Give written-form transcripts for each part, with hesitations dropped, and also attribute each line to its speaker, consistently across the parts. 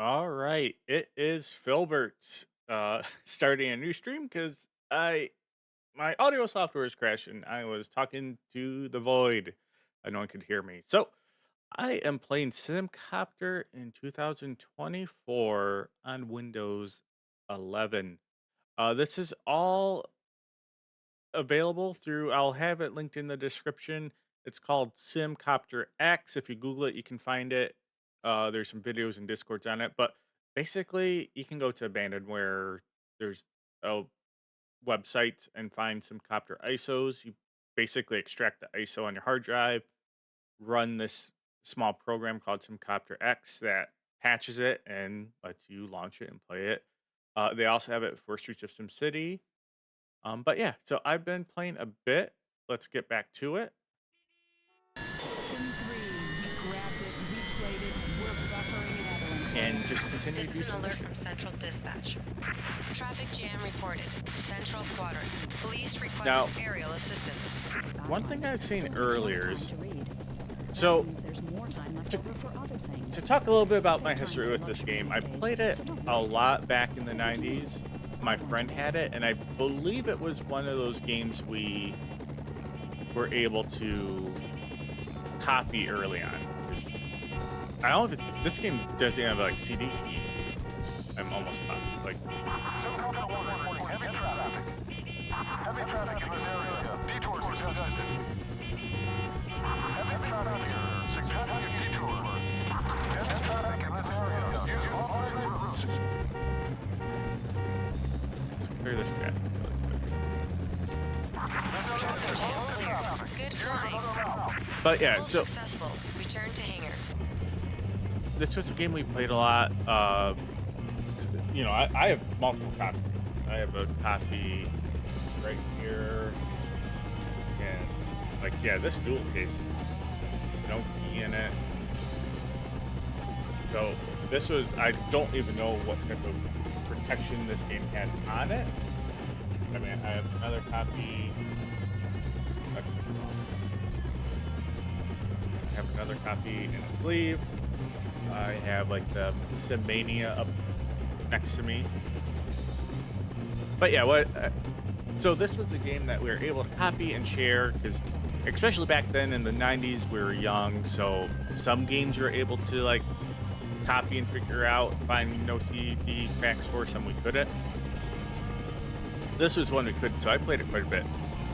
Speaker 1: All right, it is Filbert starting a new stream because I my audio software is crashing. I was talking to the void. No one could hear me. So I am playing SimCopter in 2024 on Windows 11. This is all available through. I'll have it linked in the description. It's called SimcopterX. If you Google it, you can find it. There's some videos and discords on it, but basically, you can go to Abandonware. There's a website and find some copter ISOs. You basically extract the ISO on your hard drive, run this small program called SimcopterX that patches it and lets you launch it and play it. They also have it for Streets of SimCity, but yeah, so I've been playing a bit. Let's get back to it.
Speaker 2: Sim 3, we grabbed it, we played it, we're buffering it
Speaker 1: And just continue
Speaker 3: This
Speaker 1: to do
Speaker 3: is an
Speaker 1: some
Speaker 3: alert from
Speaker 1: missions.
Speaker 3: Central Dispatch. Traffic jam reported. Central Quadrant. Police request
Speaker 1: Now,
Speaker 3: aerial assistance.
Speaker 1: one thing I've seen
Speaker 2: So there's
Speaker 1: earlier
Speaker 2: less
Speaker 1: is
Speaker 2: time to read. That
Speaker 1: so
Speaker 2: means there's more time left
Speaker 1: to,
Speaker 2: over for other things.
Speaker 1: to talk a little bit about my
Speaker 2: Time's
Speaker 1: history
Speaker 2: a
Speaker 1: with this
Speaker 2: luxury
Speaker 1: game.
Speaker 2: these
Speaker 1: I
Speaker 2: days,
Speaker 1: played it
Speaker 2: so don't
Speaker 1: a
Speaker 2: waste it.
Speaker 1: lot back in the 90s. My friend had it, and I believe it was one of those games we were able to copy early on. 'Cause I don't know if this game doesn't have like CD key. I'm almost positive. Like,
Speaker 4: SimCopter 1 reporting heavy traffic. Heavy traffic in this area. Detours are suggested. Heavy traffic here. Suggested detour. Heavy traffic in this area. Use alternative routes.
Speaker 1: let's clear this traffic really quick.
Speaker 4: This area is full of traffic.
Speaker 3: Good
Speaker 4: Use
Speaker 3: flying.
Speaker 4: another route.
Speaker 1: But yeah,
Speaker 3: Full
Speaker 1: so
Speaker 3: successful. Return to hangar.
Speaker 1: this was a game we played a lot. I have multiple copies. I have a copy right here, and like, yeah, this jewel case, there's no key in it. So this was, I don't even know what type of protection this game had on it. I mean, I have another copy. Actually, I have another copy in a sleeve. I have like the Simmania up next to me. But yeah, so this was a game that we were able to copy and share because, especially back then in the 90s, we were young. So some games you were able to like copy and figure out, find no CD cracks for, some we couldn't. This was one we couldn't, so I played it quite a bit.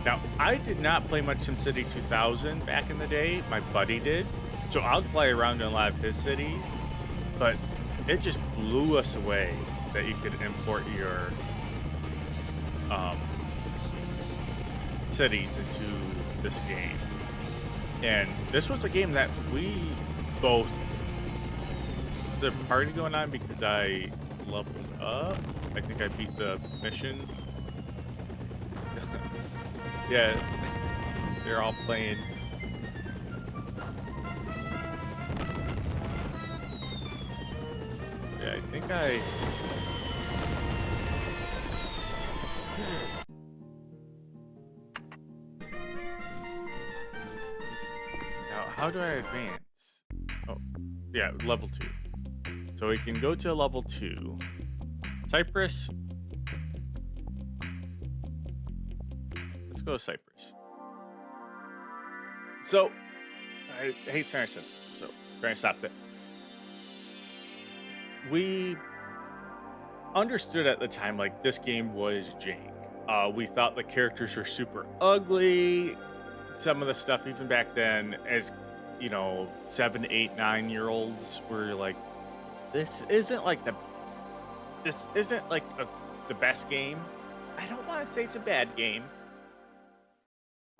Speaker 1: Now, I did not play much SimCity 2000 back in the day. My buddy did. So I'll fly around in a lot of his cities, but it just blew us away that you could import your cities into this game. And this was a game that we both. Is there a party going on because I leveled up? I think I beat the mission. Yeah, they're all playing. Yeah, I think now, how do I advance? Oh, yeah, level 2. So we can go to level 2. Cyprus. Let's go to Cyprus. So, I hate Saracen, so trying to stop that. We understood at the time like this game was jank. We thought the characters were super ugly. Some of the stuff even back then, as 7, 8, 9 year olds were like, this isn't like the best game. I don't want to say it's a bad game,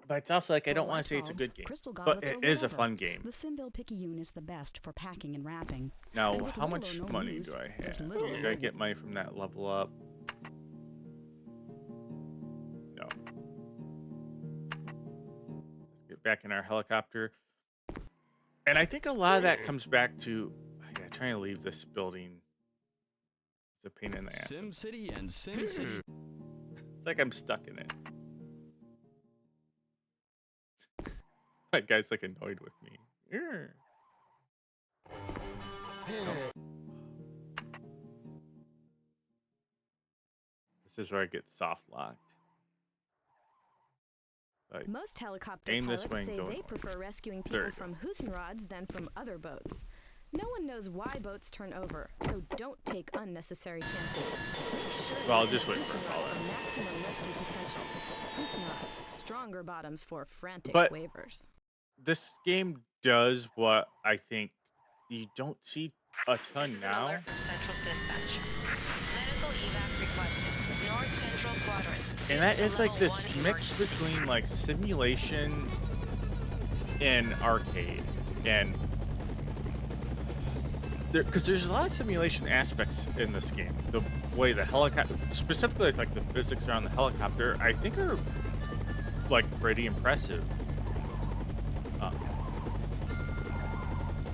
Speaker 1: but it's also like I
Speaker 2: For
Speaker 1: don't want
Speaker 2: light
Speaker 1: to say it's a
Speaker 2: bulbs,
Speaker 1: good game.
Speaker 2: crystal
Speaker 1: But
Speaker 2: goblets,
Speaker 1: it
Speaker 2: or
Speaker 1: is a
Speaker 2: whatever,
Speaker 1: fun game.
Speaker 2: the Simbil Picayune is the best for packing and wrapping.
Speaker 1: Now,
Speaker 2: And with
Speaker 1: how
Speaker 2: little
Speaker 1: much
Speaker 2: or no
Speaker 1: money
Speaker 2: use,
Speaker 1: do I
Speaker 2: there's
Speaker 1: have?
Speaker 2: little or
Speaker 1: Do I
Speaker 2: no
Speaker 1: get money from that level up? No. Let's get back in our helicopter. And I think a lot of that comes back to trying to leave this building. It's a pain in the ass.
Speaker 5: Sim City and Sim City.
Speaker 1: It's like I'm stuck in it. That guy's like annoyed with me. No. This is where I get soft locked. Like,
Speaker 2: Most helicopter
Speaker 1: aim this
Speaker 2: pilots
Speaker 1: way and
Speaker 2: say
Speaker 1: go
Speaker 2: they
Speaker 1: north.
Speaker 2: prefer rescuing
Speaker 1: There
Speaker 2: people
Speaker 1: we go.
Speaker 2: from Hussenrods than from other boats. No one knows why boats turn over, so don't take unnecessary chances. Make sure
Speaker 1: Well, I'll
Speaker 2: you're
Speaker 1: just
Speaker 2: in
Speaker 1: wait for a call
Speaker 2: Hussenrod
Speaker 1: then.
Speaker 2: for maximum rescue potential. Hussenrods, stronger bottoms for frantic
Speaker 1: But
Speaker 2: wavers.
Speaker 1: this game does what I think you don't see a
Speaker 3: This
Speaker 1: ton
Speaker 3: is an
Speaker 1: now.
Speaker 3: alert from Central Dispatch. Medical evac requested. North Central Quadrant.
Speaker 1: And
Speaker 3: This
Speaker 1: that
Speaker 3: a
Speaker 1: is like
Speaker 3: level
Speaker 1: this
Speaker 3: 1
Speaker 1: mix
Speaker 3: emergency.
Speaker 1: between like simulation and arcade. And because there's a lot of simulation aspects in this game. The way the helicopter, specifically like the physics around the helicopter, I think are like pretty impressive. Um,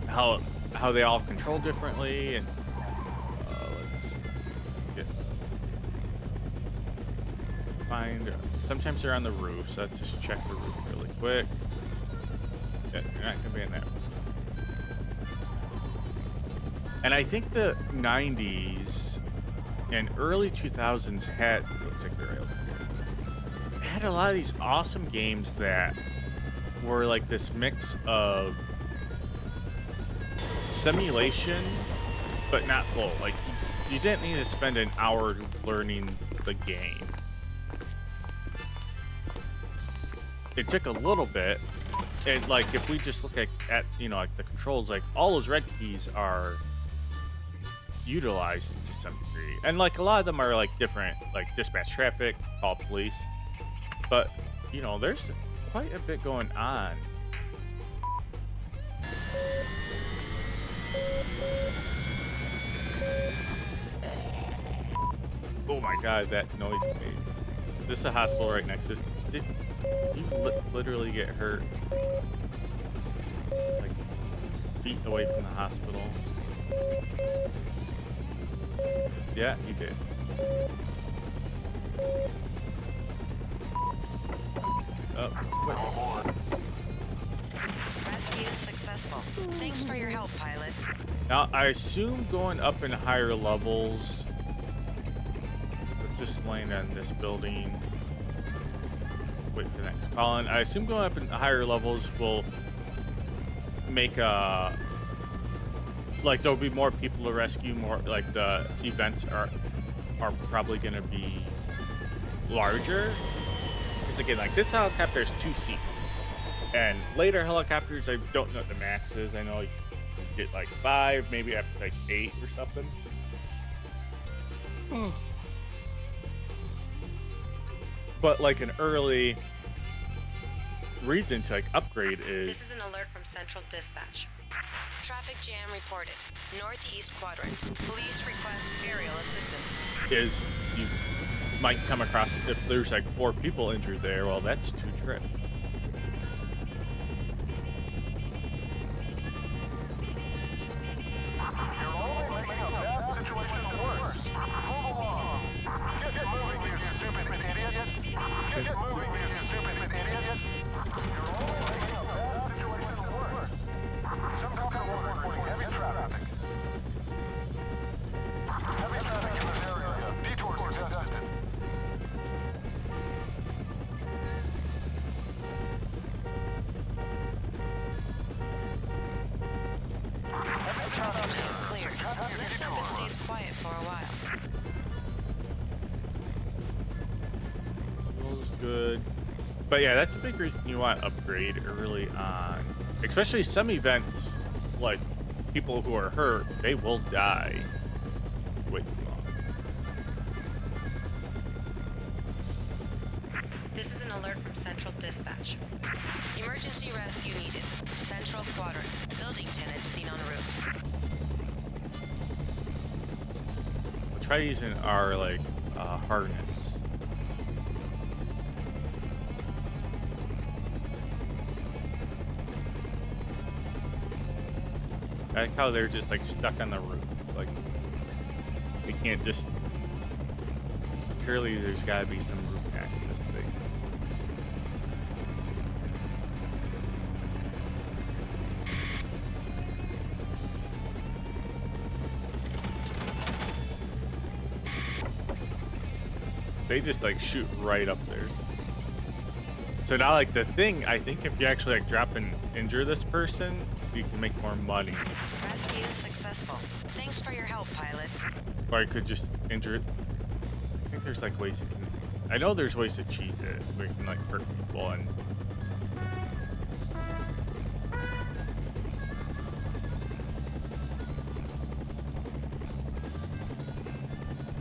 Speaker 1: how they all control differently, and let's get find. Sometimes they're on the roof, so let's just check the roof really quick. Yeah, you're not gonna be in that. And I think the 90s and early 2000s had, looks like they're right over here, had a lot of these awesome games that were like this mix of simulation, but not full. Like, you didn't need to spend an hour learning the game. It took a little bit. And like, if we just look at you know, like the controls, like all those red keys are utilized to some degree, and like a lot of them are like different, like dispatch traffic, call police, but you know, there's quite a bit going on. Oh my god, that noise it made. Is this a hospital right next to us? Did you literally get hurt like feet away from the hospital? Yeah, you did. What?
Speaker 3: Rescue successful. Thanks for your help, pilot.
Speaker 1: Now, I assume going up in higher levels. Let's just land on this building. Wait for the next call in. I assume going up in higher levels will make like there'll be more people to rescue, more like the events are probably gonna be larger. Because again, like this helicopter has 2 seats, and later helicopters, I don't know what the max is. I know you can get like 5, maybe up to like 8 or something. But like an early reason to like upgrade is
Speaker 3: This is an alert from Central Dispatch. Traffic jam reported. Northeast Quadrant. Police request aerial assistance.
Speaker 1: you might come across, if there's like 4 people injured there, well, that's 2 trips.
Speaker 4: You're only making a bad situation worse. Move along. Get moving, you stupid idiots. Get moving, you stupid idiots. You're only making a bad situation worse. Simcopter reporting heavy traffic. Heavy traffic in this area. Detours suggested. Heavy traffic here.
Speaker 3: Clear. Let's hope it stays quiet for a while.
Speaker 1: Feels good. But yeah, that's a big reason you want to upgrade early on. Especially some events, like people who are hurt, they will die. Wait too long.
Speaker 3: This is an alert from Central Dispatch. Emergency rescue needed. Central Quadrant. Building tenant seen on roof.
Speaker 1: We'll try using our like harness. I like how they're just like stuck on the roof. Like they can't just. Surely there's got to be some roof access thing. They just like shoot right up there. So now like the thing, I think if you actually like drop and injure this person, you can make more money.
Speaker 3: Rescue successful. Thanks for your help, pilot.
Speaker 1: Or I could just injure it. I think there's like ways you can. I know there's ways to cheese it where you can like hurt people and.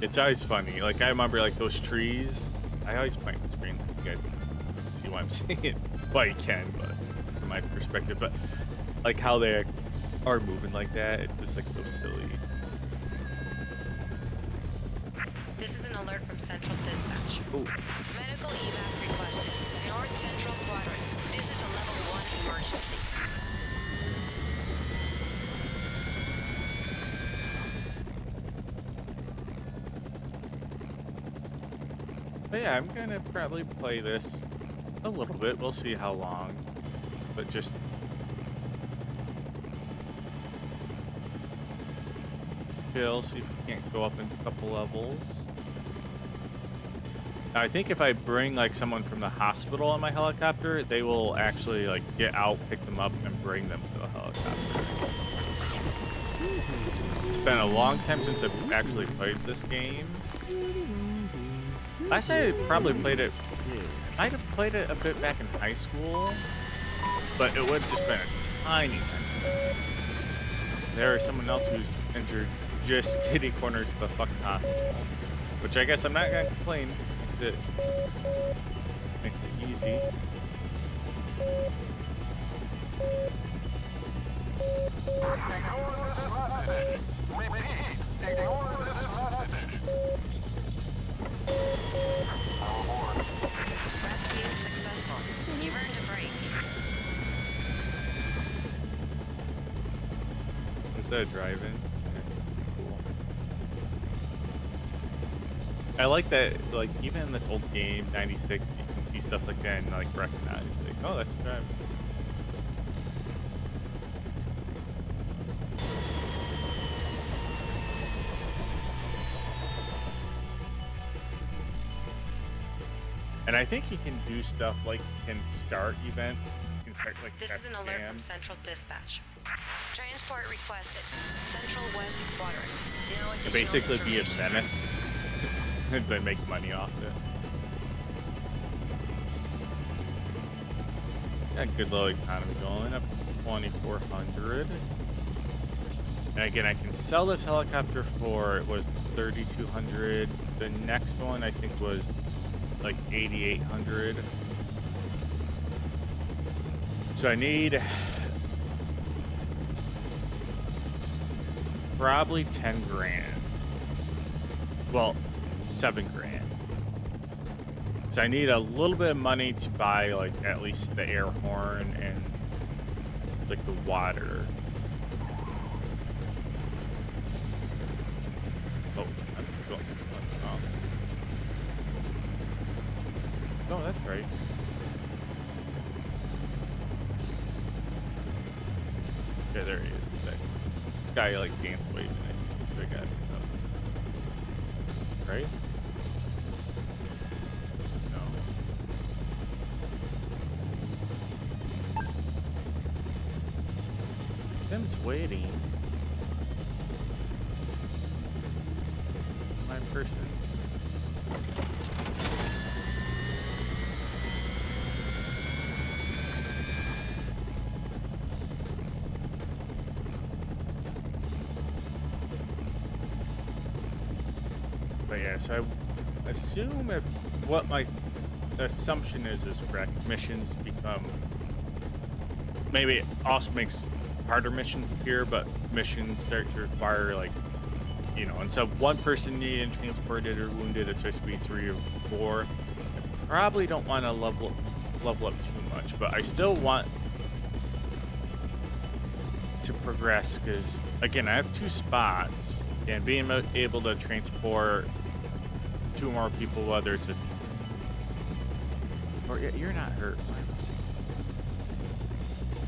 Speaker 1: It's always funny. Like I remember like those trees. I always point the screen. You guys can see what I'm saying. Well, you can, but from my perspective. But like how they are moving like that, it's just like so silly.
Speaker 3: This is an alert from Central Dispatch.
Speaker 1: Ooh.
Speaker 3: Medical evac requested. North Central Quadrant. This is a level 1 emergency.
Speaker 1: But yeah, I'm gonna probably play this a little bit. We'll see how long. But just chill, see if we can't go up in a couple levels. Now, I think if I bring like someone from the hospital on my helicopter, they will actually like get out, pick them up, and bring them to the helicopter. It's been a long time since I've actually played this game. Last time I probably played it, I might have played it a bit back in high school, but it would have just been a tiny time. There is someone else who's injured just kitty corner to the fucking hospital, which I guess I'm not gonna complain. Makes it easy.
Speaker 4: Ignore this message. Repeat. Ignore this message. I'm aboard.
Speaker 3: Rescue successful. You've earned a break.
Speaker 1: Instead of driving. Yeah, cool. I like that, like, even in this old game, 96, you can see stuff like that and, like, recognize, like, oh, that's a driver. And I think you can do stuff like you can start events. You can start like
Speaker 3: This is an alert from
Speaker 1: jams.
Speaker 3: Central Dispatch. Transport requested. Central West Quadrant. No
Speaker 1: To
Speaker 3: additional
Speaker 1: basically be a
Speaker 3: information.
Speaker 1: menace and then make money off it. Got good little economy going up to 2,400. And again, I can sell this helicopter for, it was 3,200. The next one I think was like 8,800. So I need probably 10 grand. Well, 7 grand. So I need a little bit of money to buy like at least the air horn and like the water. Oh, I'm going too far. Oh. Oh, that's right. Yeah, there he is. That guy like dance waving. I think I got it up. Right? No. Them's waiting. My person. But yeah, so I assume if what my assumption is correct, missions become, maybe it also makes harder missions appear, but missions start to require like, you know, and so one person needed transported or wounded, it's supposed to be 3 or 4. I probably don't want to level up too much, but I still want to progress because again, I have 2 spots. And being able to transport 2 more people, whether it's a... Or you're not hurt.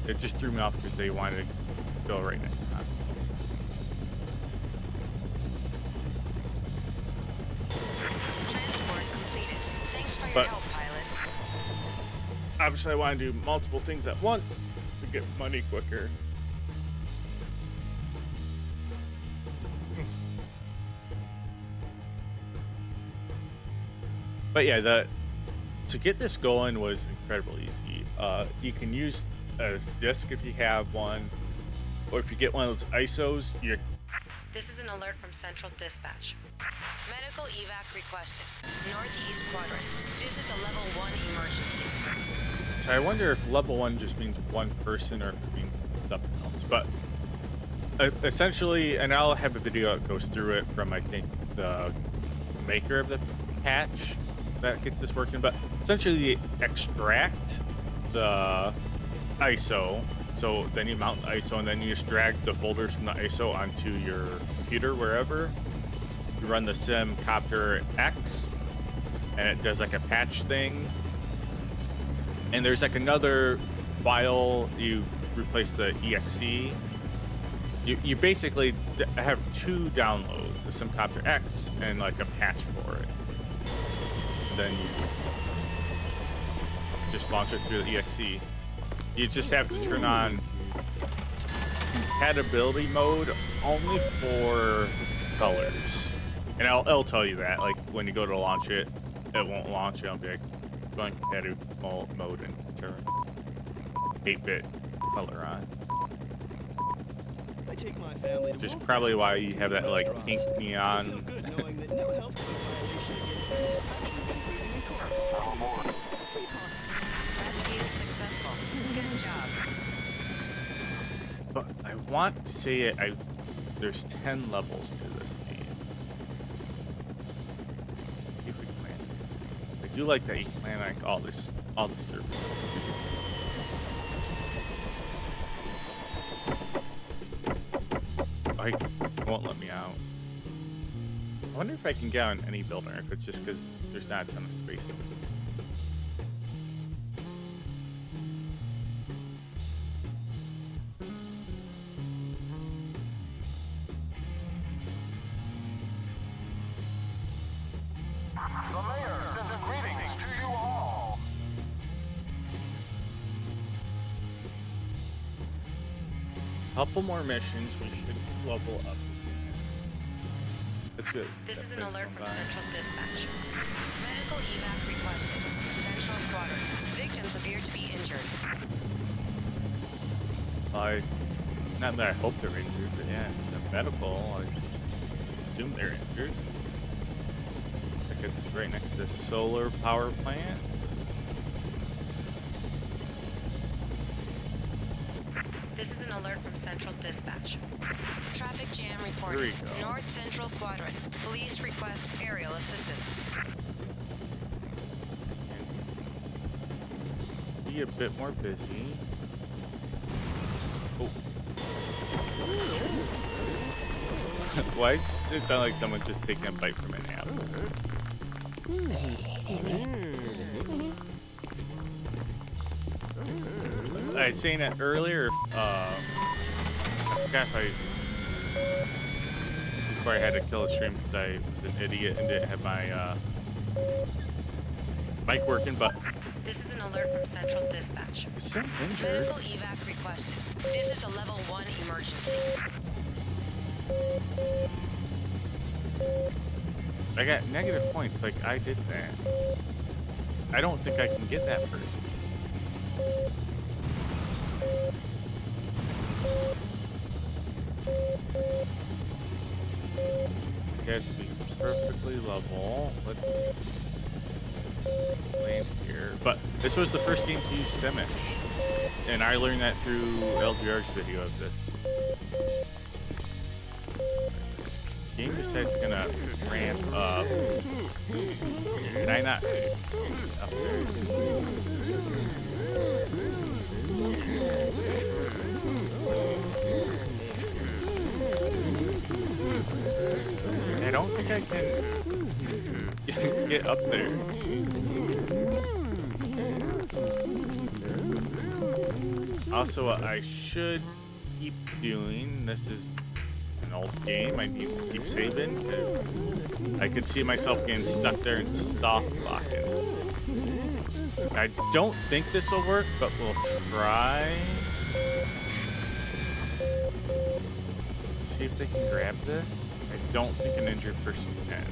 Speaker 1: It just threw me off because they wanted to go right next to the hospital.
Speaker 3: Transport complete. your
Speaker 1: But
Speaker 3: help, pilot.
Speaker 1: obviously I want to do multiple things at once to get money quicker. But yeah, to get this going was incredibly easy. You can use a disc if you have one, or if you get one of those ISOs, you're
Speaker 3: This is an alert from Central Dispatch. Medical evac requested. Northeast quadrant. This is a level 1 emergency.
Speaker 1: So I wonder if level 1 just means one person or if it means something else. But essentially, and I'll have a video that goes through it from, I think, the maker of the patch that gets this working. But essentially, you extract the ISO. So then you mount the ISO, and then you just drag the folders from the ISO onto your computer, wherever. You run the SimcopterX, and it does like a patch thing. And there's like another file, you replace the exe. You basically have two downloads, the SimcopterX and like a patch for it. And then you just launch it through the exe. You just have to turn on compatibility mode only for colors. And it'll tell you that, like when you go to launch it, it won't launch it. I'll be like, going compatible mode and turn 8-bit color on.
Speaker 5: I take my family to
Speaker 1: Which is
Speaker 5: multiple
Speaker 1: probably why you have that like
Speaker 5: restaurants.
Speaker 1: pink
Speaker 5: I feel
Speaker 1: neon.
Speaker 5: good knowing that no health code violation against Maxis has been proven in court.
Speaker 3: Rescue successful. Good job.
Speaker 1: But I want to say it. There's 10 levels to this game. Let's see if we can land it. I do like that you can land like all the surfaces. Oh, it won't let me out. I wonder if I can get on any building, or if it's just because there's not a ton of space in it.
Speaker 4: The mayor sends greetings to you all.
Speaker 1: Couple more missions, we should level up. That's good.
Speaker 3: This
Speaker 1: That
Speaker 3: is an
Speaker 1: place
Speaker 3: alert
Speaker 1: went
Speaker 3: from
Speaker 1: by.
Speaker 3: Central Dispatch. Medical evac requested. Central quadrant. Victims appear to be injured.
Speaker 1: Not that I hope they're injured, but yeah, the medical, I assume they're injured. Looks like it's right next to the solar power plant.
Speaker 3: This is an alert from Central Dispatch. Traffic jam
Speaker 1: Here
Speaker 3: reported.
Speaker 1: we go.
Speaker 3: North Central quadrant. Police request aerial assistance.
Speaker 1: Be a bit more busy. Oh. Why does it sound like someone's just taking a bite from an apple? I was saying that earlier, I forgot before I had to kill the stream because I was an idiot and didn't have my mic working, but
Speaker 3: This is an alert from Central Dispatch.
Speaker 1: it's still injured.
Speaker 3: Medical evac requested. This is a level 1 emergency.
Speaker 1: I got negative points, like I did that. I don't think I can get that person. I guess be perfectly level. Let's land here. But this was the first game to use Simish, and I learned that through LGR's video of this. The game just said it's gonna ramp up. Can I not up there? I don't think I can get up there. Also, what I should keep doing, this is an old game. I need to keep saving. 'Cause I could see myself getting stuck there and soft locking. I don't think this will work, but we'll try. See if they can grab this. I don't think an injured person can.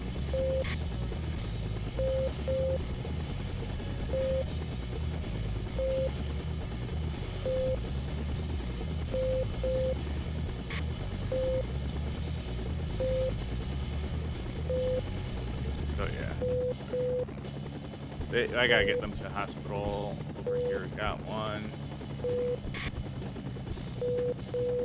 Speaker 1: Oh yeah. I gotta get them to the hospital. Over here, we got one.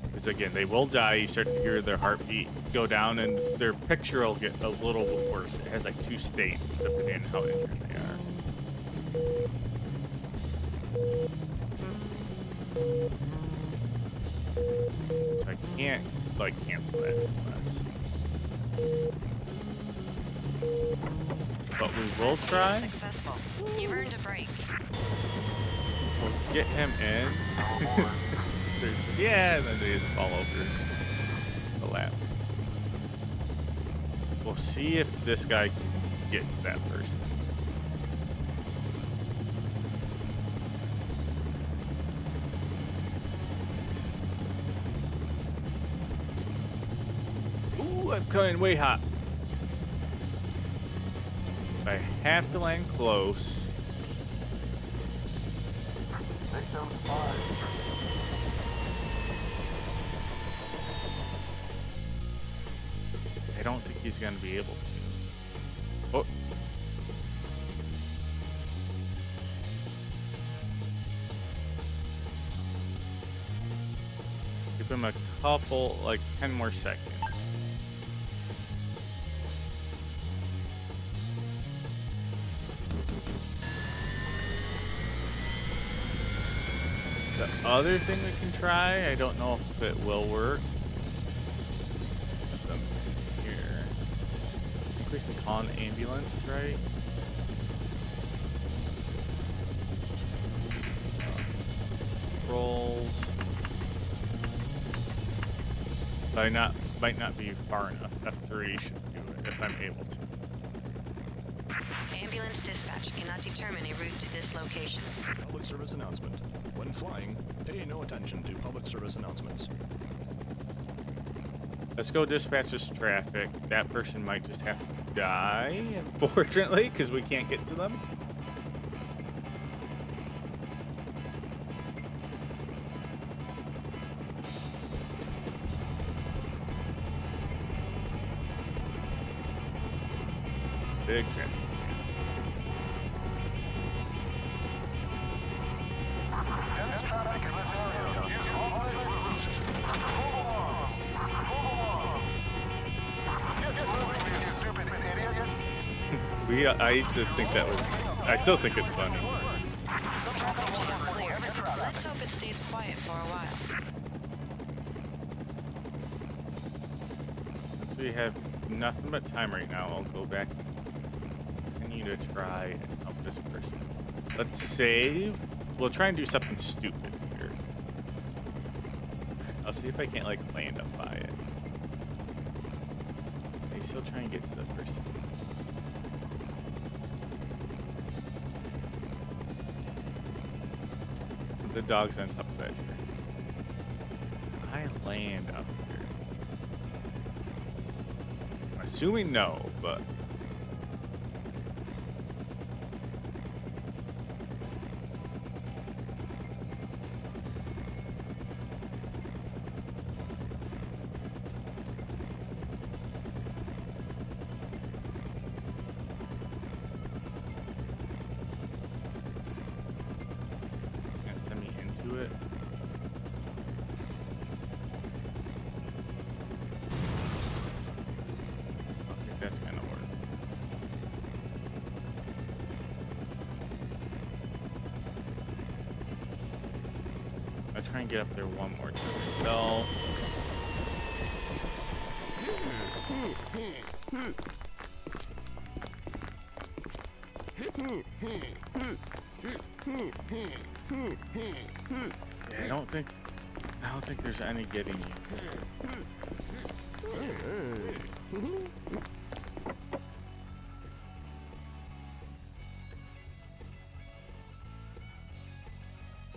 Speaker 1: Because again, they will die. You start to hear their heartbeat go down, and their picture will get a little bit worse. It has like 2 states depending on how injured they are. So I can't like cancel that request. But we will try.
Speaker 3: Successful. You've earned a break.
Speaker 1: We'll get him in. Yeah, and then they just fall over. Collapsed. We'll see if this guy can get to that person. Ooh, I'm coming way hot. I have to land close.
Speaker 4: Victim spotted.
Speaker 1: I don't think he's going to be able to. Oh. Give him a couple, like 10 more seconds. The other thing we can try, I don't know if it will work. Put them here. I think we can call an ambulance, right? Rolls. Might not be far enough. F3 should do it if I'm able to.
Speaker 3: Ambulance dispatch cannot determine a route to this location.
Speaker 5: Public service announcement. When flying, pay no attention to public service announcements.
Speaker 1: Let's go dispatch this traffic. That person might just have to die, unfortunately, because we can't get to them. Big traffic.
Speaker 4: Dense traffic in this area. Use alternative routes. Move along. Move along. Get moving, you stupid idiots.
Speaker 1: I used to think that was. I still think it's funny.
Speaker 3: Clear. Let's hope it stays quiet for a while.
Speaker 1: Since we have nothing but time right now, I'll go back. Continue to try and help this person. Let's save. We'll try and do something stupid here. I'll see if I can't like land up by it. They still try and get to the person. The dog's on top of that tree. I land up here. I'm assuming no, but. Send me into it. I don't think that's gonna work. I'll try and get up there one more time myself. Yeah, I don't think there's any getting you.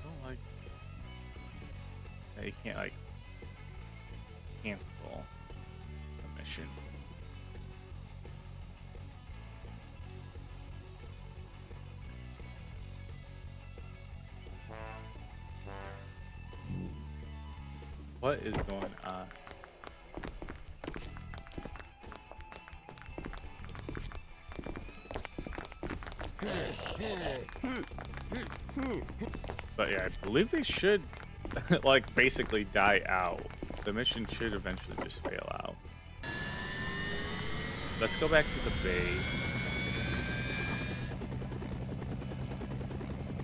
Speaker 1: don't like that you can't like cancel a mission. What is going on? But yeah, I believe they should like basically die out. The mission should eventually just fail out. Let's go back to the base.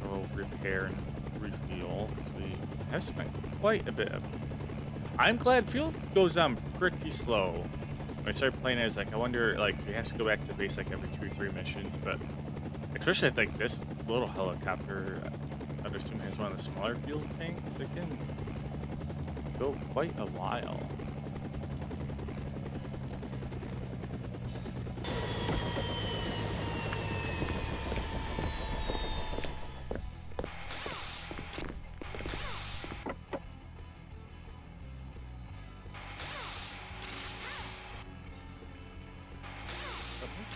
Speaker 1: We'll repair and refuel. We have spent quite a bit of. I'm glad fuel goes on pretty slow. When I started playing it, I was like, I wonder, like, you have to go back to the base like every 2 or 3 missions, but especially I think this little helicopter, I'd assume has one of the smaller fuel tanks. It can go quite a while.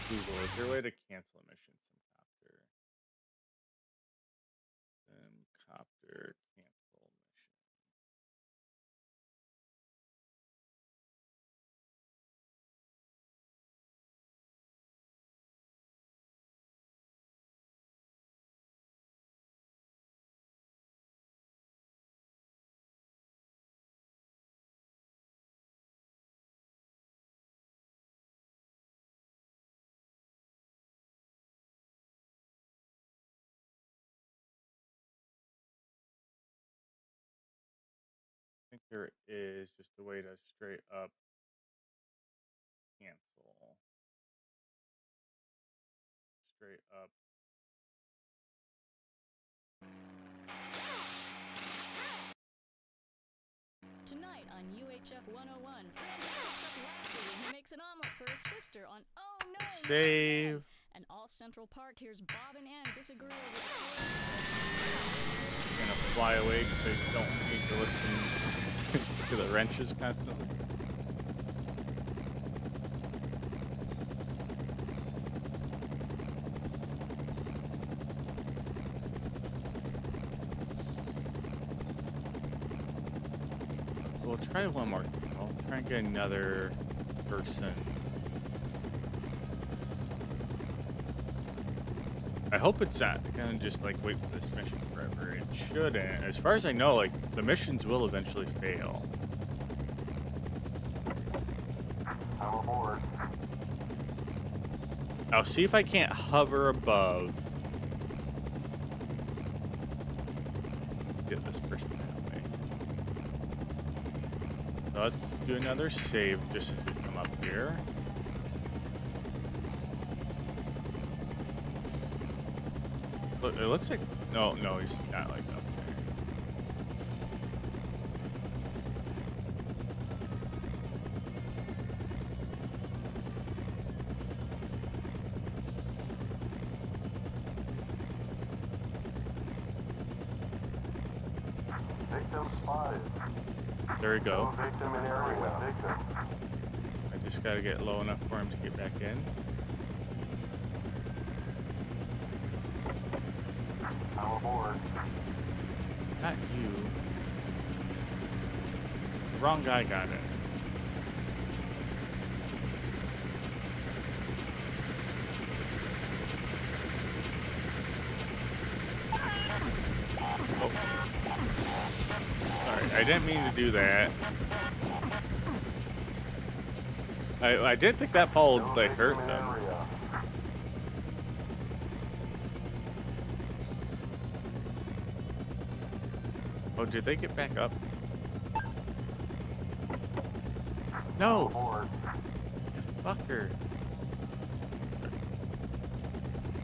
Speaker 1: Google, is there a way to cancel a mission? Simcopter cancel mission. I think there is just a way to straight up cancel. Straight up.
Speaker 6: Tonight on UHF 101, Randy picks up laughter when he makes an omelet for his sister on Oh No! Not
Speaker 1: Save.
Speaker 6: Again. And all Central Park hears Bob and Ann disagree over the
Speaker 1: I'm gonna fly away because they don't need to listen to the wrenches constantly. We'll try one more thing. I'll try and get another person. I hope it's not gonna just like wait for this mission forever. It shouldn't. As far as I know, like the missions will eventually fail.
Speaker 4: I'm aboard.
Speaker 1: I'll see if I can't hover above. Get this person that way. So let's do another save just as we come up here. Look, it looks like no, he's not like up there.
Speaker 4: Victim spotted.
Speaker 1: There we go.
Speaker 4: No victim in area. Victim.
Speaker 1: I just gotta get low enough for him to get back in.
Speaker 4: I'm aboard.
Speaker 1: Not you. The wrong guy got it. Oh. Sorry, I didn't mean to do that. I did think that fall
Speaker 4: No
Speaker 1: like
Speaker 4: victim
Speaker 1: hurt
Speaker 4: in
Speaker 1: them.
Speaker 4: area.
Speaker 1: Oh, did they get back up?
Speaker 4: I'm
Speaker 1: No!
Speaker 4: aboard.
Speaker 1: You fucker.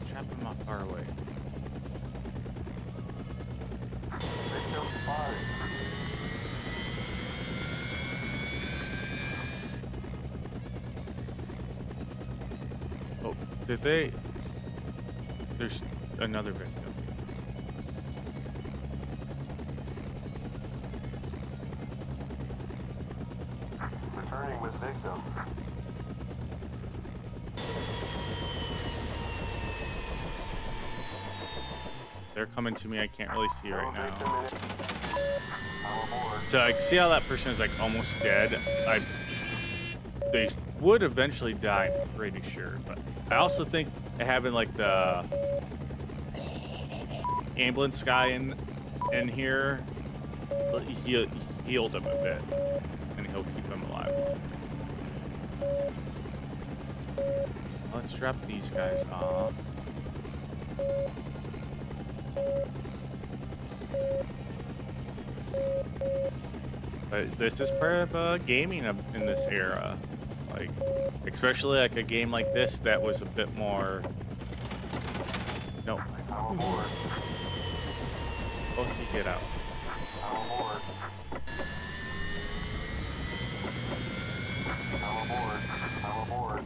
Speaker 1: Trap him off far away.
Speaker 4: Victim spotted.
Speaker 1: Oh, did they? There's another victim.
Speaker 4: Returning with victim.
Speaker 1: They're coming to me. I can't really see right now.
Speaker 4: Victim in. I'm aboard.
Speaker 1: So I see how that person is like almost dead. They would eventually die, I'm pretty sure. But I also think having like the ambulance guy in here, he healed him a bit, and he'll keep him alive. Let's drop these guys off. But this is part of gaming in this era, like especially like a game like this that was a bit more. No,
Speaker 4: I'm aboard.
Speaker 1: both of you get out.
Speaker 4: I'm aboard. I'm aboard. I'm aboard.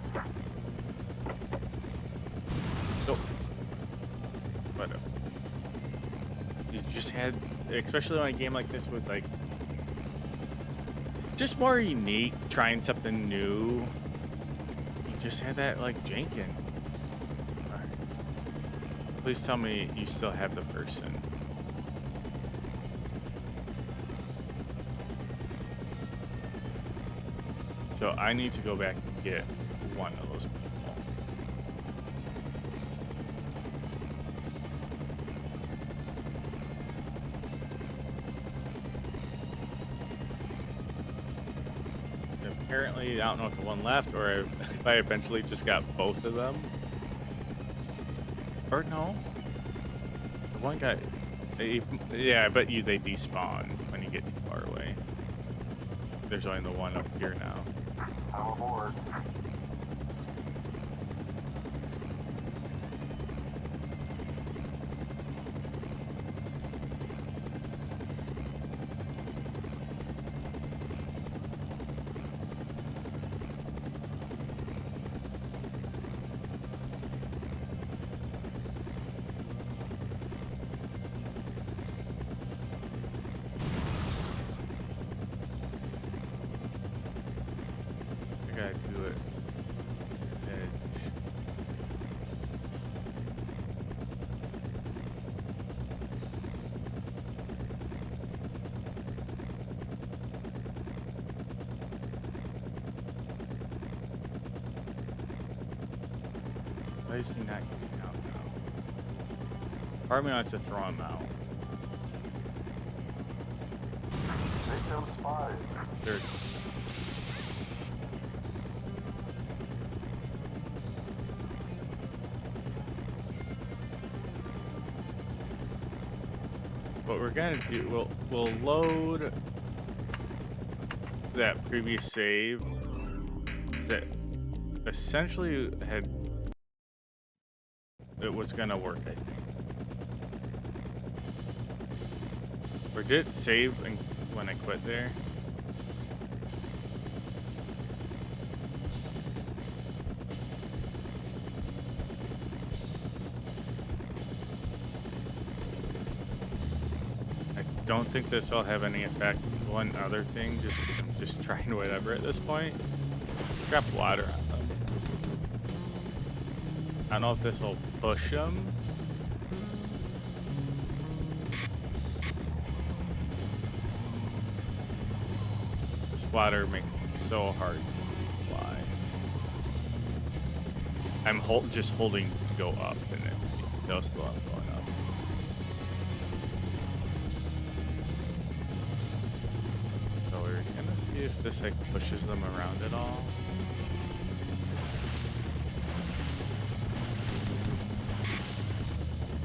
Speaker 1: No, whatever. You just had, especially when a game like this was like just more unique, trying something new. You just had that like janking. Alright. Please tell me you still have the person. So I need to go back and get one of those people. Apparently, I don't know if the one left or if I eventually just got both of them. Or no. The one guy... yeah, I bet you they despawn when you get too far away. There's only the one up here now.
Speaker 4: I'm aboard.
Speaker 1: I gotta do it. Edge. Why is he not getting out now? Part of me wants to throw him out.
Speaker 4: Victim spotted.
Speaker 1: There. What we're gonna do, we'll load that previous save that essentially it was gonna work, I think. Or did it save when I quit there? Don't think this will have any effect. One other thing, just trying whatever at this point. Trap water on them. I don't know if this will push them. This water makes it so hard to fly. I'm just holding to go up, and they'll still end up going up. See if this like pushes them around at all.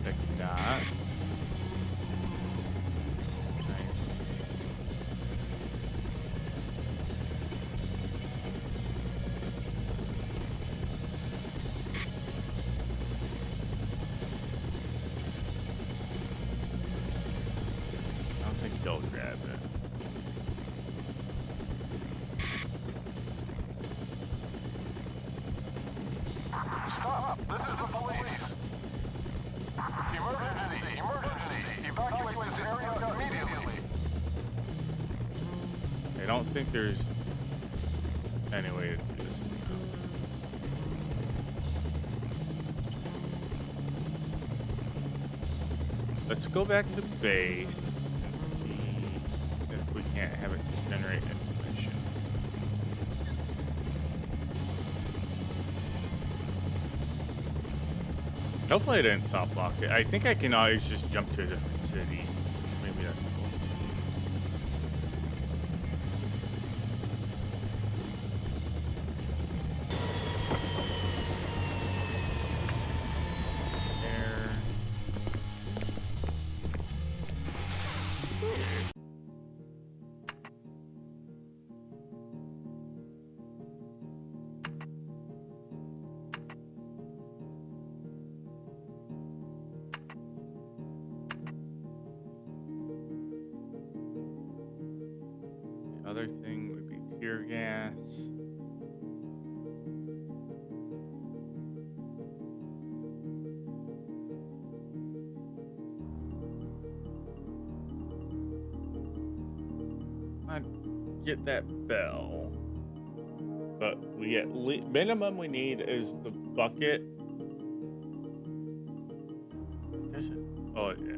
Speaker 1: Like not. Nice. I don't think he'll grab it.
Speaker 4: Stop! This is the police! Emergency! Emergency! Evacuate this area immediately!
Speaker 1: I don't think there's any way to do this. Let's go back to base and see if we can't have it just generate information. Hopefully I didn't soft lock it. I think I can always just jump to a different city. Maybe that's cool. Other thing would be tear gas. I'd get that bell, but we get minimum we need is the bucket. Is it? Oh yeah.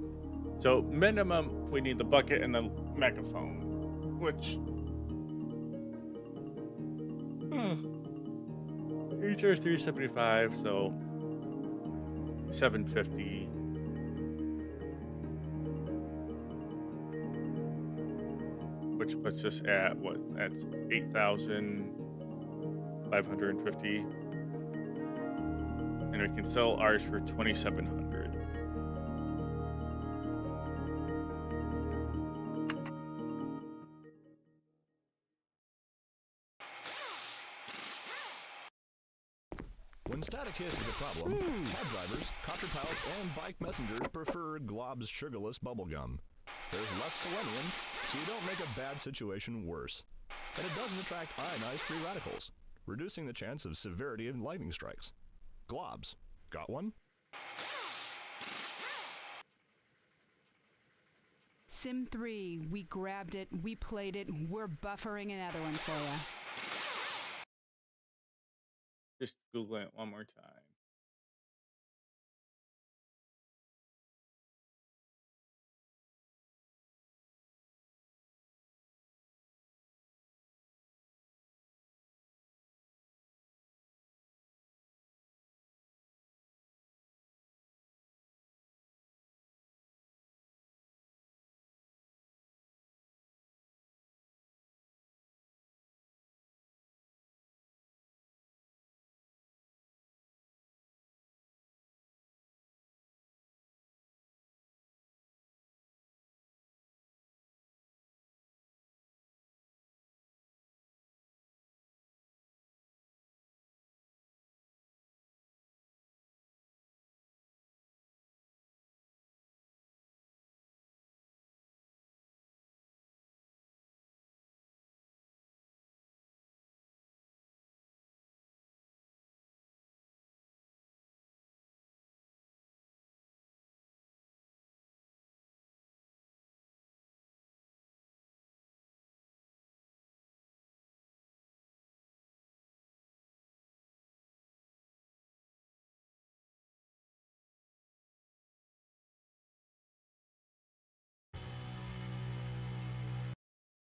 Speaker 1: So minimum we need the bucket and the megaphone, which. Each are 375, so 750. Which puts us at what? That's 8,550. And we can sell ours for 2,700.
Speaker 5: When static hiss is a problem, cab drivers, copter pilots, and bike messengers prefer Glob's sugarless bubblegum. There's less selenium, so you don't make a bad situation worse. And it doesn't attract ionized free radicals, reducing the chance of severity of lightning strikes. Globs. Got one?
Speaker 7: Sim 3, we grabbed it, we played it, we're buffering another one for ya.
Speaker 1: Just Google it one more time.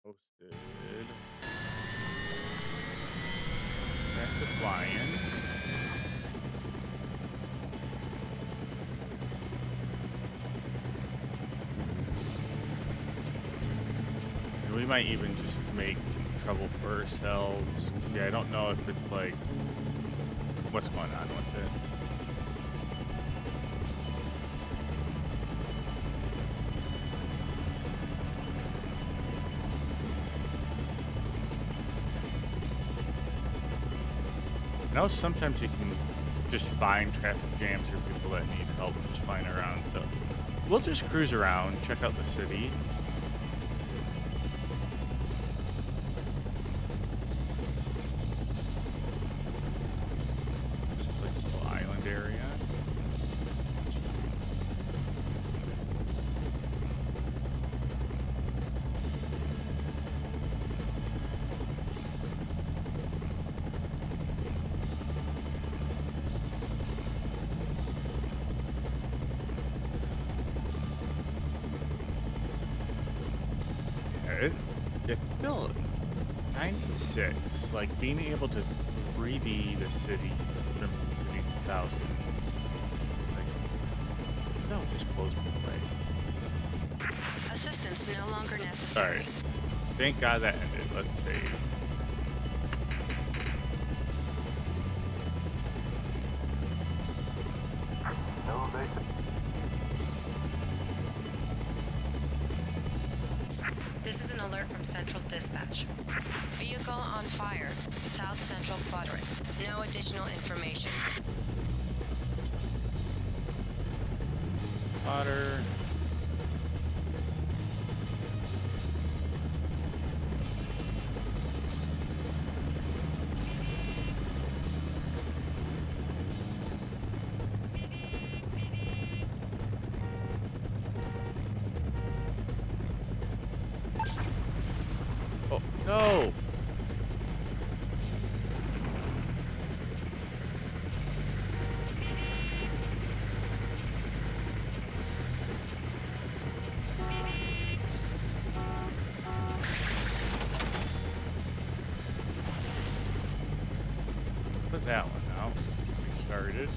Speaker 1: Posted. Back to flying. And we might even just make trouble for ourselves. Yeah, I don't know if it's like what's going on with it. I know sometimes you can just find traffic jams or people that need help just flying around, so we'll just cruise around, check out the city. Just like a little island. it's still 96. Like being able to 3D the city from SimCity 2000, like it still just blows me away.
Speaker 3: Assistance no longer necessary.
Speaker 1: Alright. Thank God that ended. Let's save.
Speaker 4: No, they
Speaker 3: This is an alert from Central Dispatch. Vehicle on fire, South Central Quadrant. No additional information.
Speaker 1: Water. Oh, no! Put that one out. We started.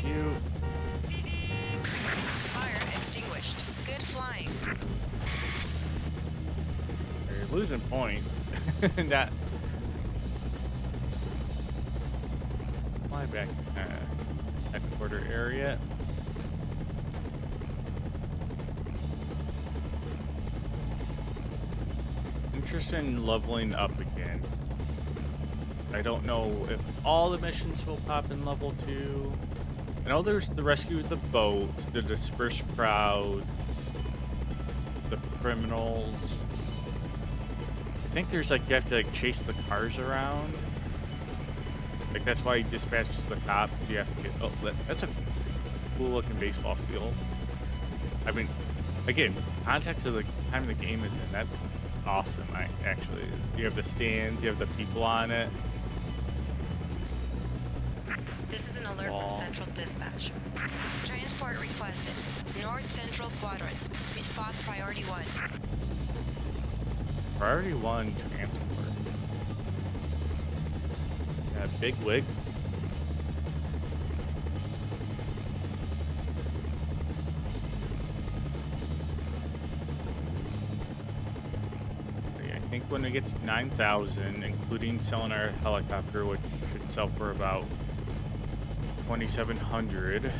Speaker 1: You.
Speaker 3: Fire extinguished. Good flying.
Speaker 1: You're losing points. That. Let's fly back to headquarter area. Interested in leveling up again. I don't know if all the missions will pop in level 2. I know there's the rescue of the boat, the dispersed crowds, the criminals. I think there's like you have to like chase the cars around. Like that's why you dispatch the cops. You have to get. Oh, that's a cool looking baseball field. I mean, again, context of the time the game is in. That's awesome. Actually, you have the stands, you have the people on it.
Speaker 3: This is an alert from Central Dispatch. Transport requested. North Central Quadrant. We spot priority 1.
Speaker 1: Priority 1 transport. Yeah, big wig. I think when it gets 9,000, including selling our helicopter, which should sell for about 2,700.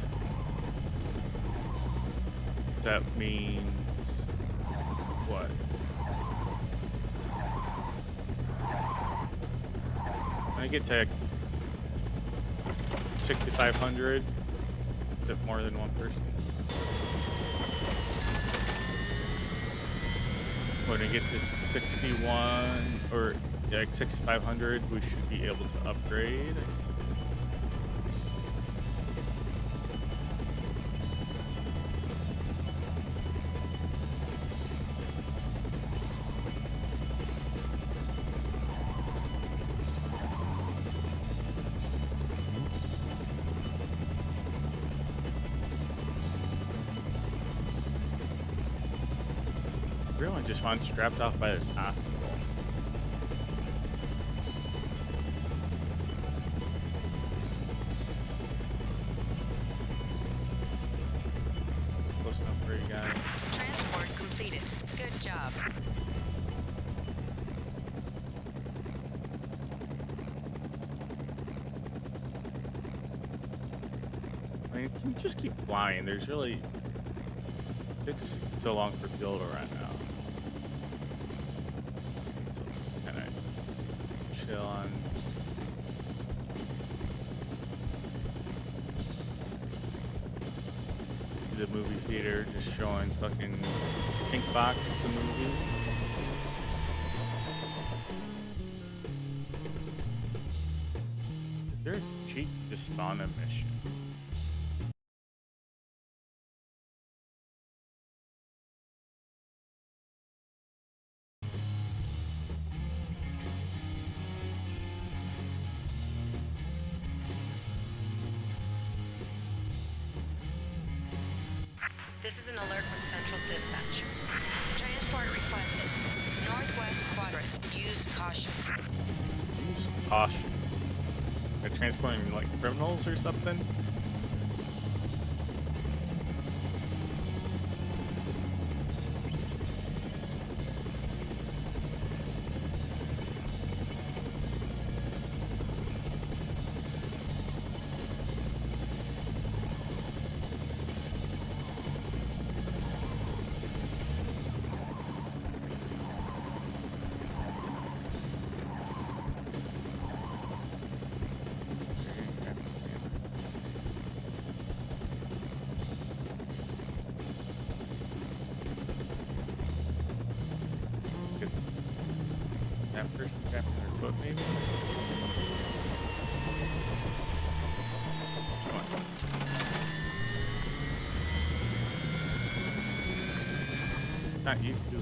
Speaker 1: That means what? When I get to 6,500, is it more than one person? When I get to 61 or yeah, like 6,500, we should be able to upgrade. Everyone just wants strapped off by this hospital. Close enough for you guys.
Speaker 3: Transport completed. Good job.
Speaker 1: I mean, you can just keep flying. There's really it takes so long for fuel to run out. So just kind of chill on. To the movie theater, just showing fucking Pink Box the movie. Is there a cheat to just spawn a mission?
Speaker 3: This is an alert from Central Dispatch. Transport requested. Northwest quadrant. Use caution.
Speaker 1: Use caution. They're transporting like criminals or something? That person tapping their foot, maybe? Come on. Not you too.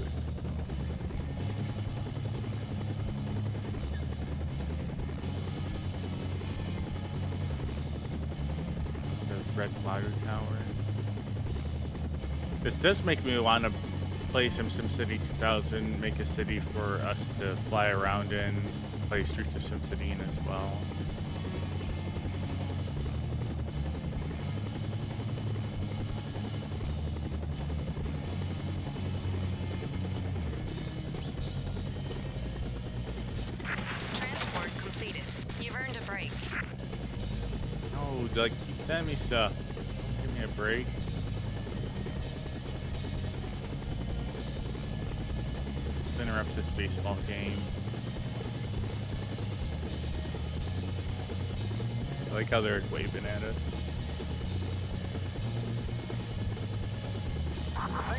Speaker 1: Just the red water tower. This does make me want to play some SimCity 2000, make a city for us to fly around in, play Streets of SimCity in as well.
Speaker 3: Transport completed. You've earned a break.
Speaker 1: No, like, send me stuff. Give me a break. Interrupt this baseball game. I like how they're waving at us.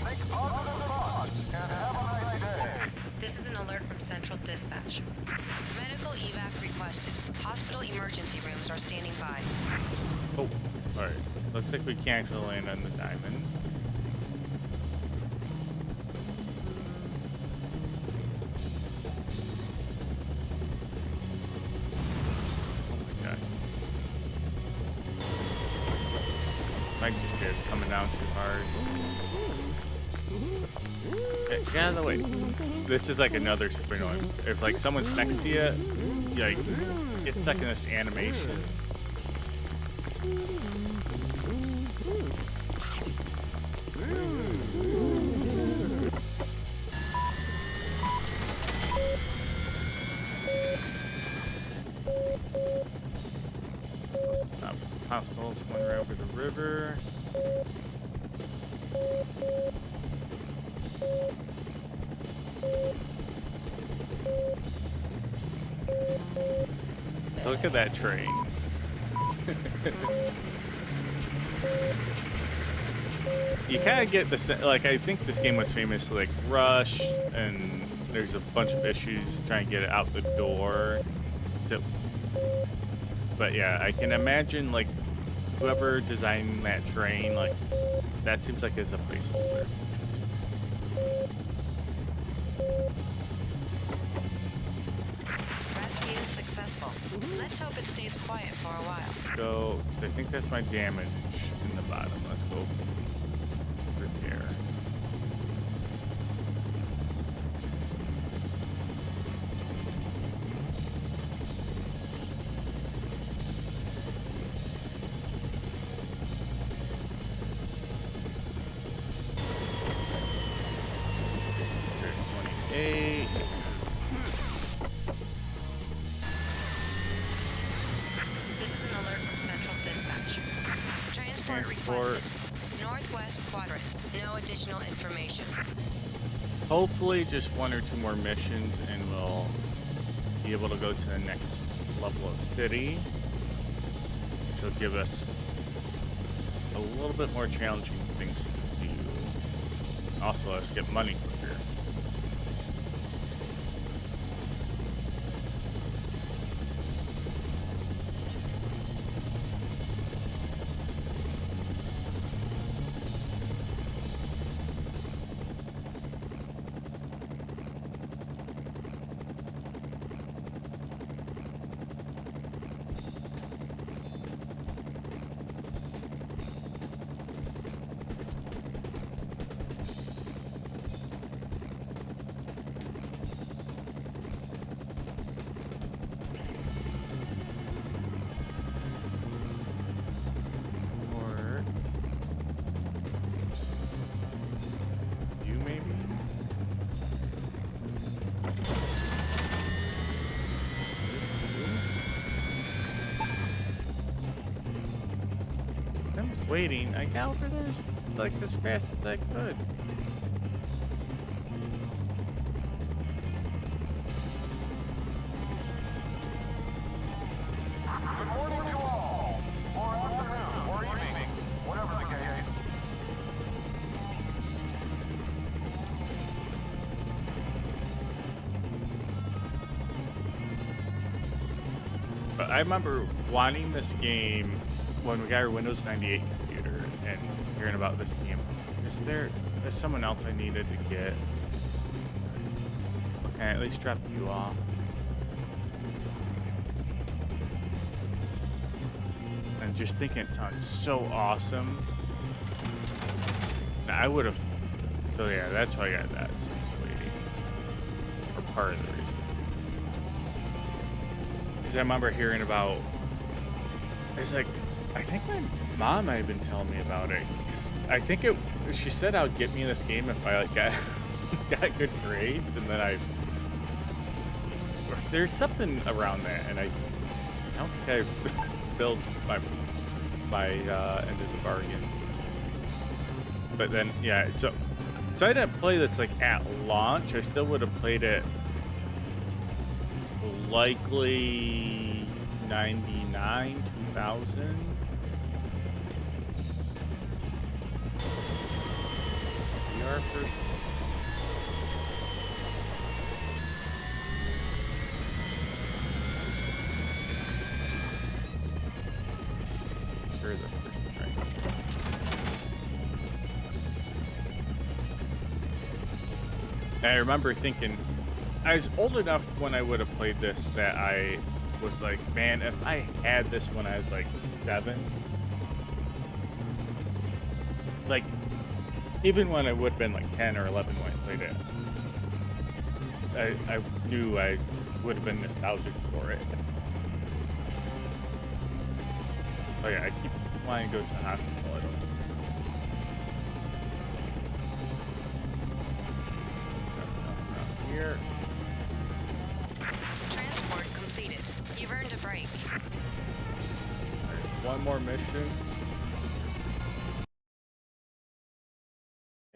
Speaker 4: Think positive thoughts and have a nice day.
Speaker 3: This is an alert from Central Dispatch. Medical evac requested. Hospital emergency rooms are standing by.
Speaker 1: Oh, alright. Looks like we can't actually land on the diamond. This guy's coming down too hard. Get out of the way. This is like another super annoying. If like someone's next to you, you like get stuck in this animation. Hospitals, one right over the river. Look at that train. You kind of get the like. I think this game was famous like rush, and there's a bunch of issues trying to get it out the door. So, but yeah, I can imagine like whoever designed that train, like that seems like it's a placeholder.
Speaker 3: Rescue successful. Let's hope it stays quiet for a while.
Speaker 1: Go, 'cause I think that's my damage in the bottom. Let's go repair. Transport.
Speaker 3: Northwest quadrant. No additional information.
Speaker 1: Hopefully just one or two more missions and we'll be able to go to the next level of city, which will give us a little bit more challenging things to do. Also let us get money quicker. I was waiting. I got over there like as fast as I could.
Speaker 4: Good morning to all, or afternoon, or evening, whatever the case.
Speaker 1: But I remember wanting this game when we got our Windows 98 computer and hearing about this game. There's someone else I needed to get? Okay, at least drop you off. And just thinking it sounds so awesome. I would have. So yeah, that's why I got that. Sims waiting. Or part of the reason. Because I remember hearing about. It's like, I think my mom might have been telling me about it. 'Cause I think she said I would get me this game if I like got good grades, and then there's something around that, and I don't think I fulfilled my end of the bargain. But then yeah, so I didn't play this like at launch. I still would have played it likely 99, 2000. VR first. Sure, the first one, right? And I remember thinking, I was old enough when I would have played this that I was like, man, if I had this when I was like 7, like, even when I would have been like 10 or 11 when I played it, I knew I would have been nostalgic for it. Oh yeah, I keep wanting to go to the hospital. I don't. Here.
Speaker 3: Transport completed. You've earned a break.
Speaker 1: Alright, one more mission.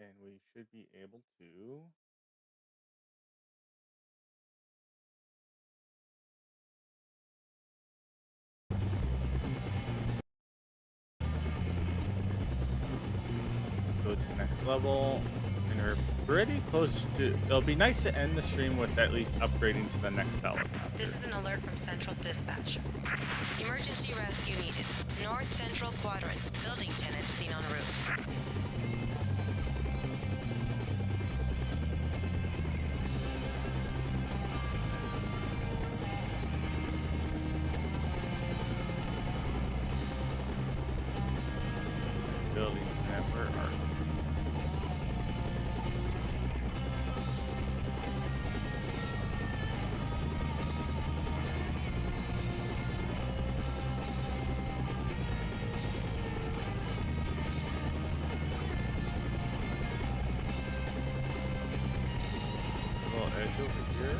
Speaker 1: And we should be able to. Go to next level. And we're pretty close to. It'll be nice to end the stream with at least upgrading to the next helicopter.
Speaker 3: This is an alert from Central Dispatch. Emergency rescue needed. North Central Quadrant. Building tenant seen on roof.
Speaker 1: Building tenant, where are we? Little edge over here.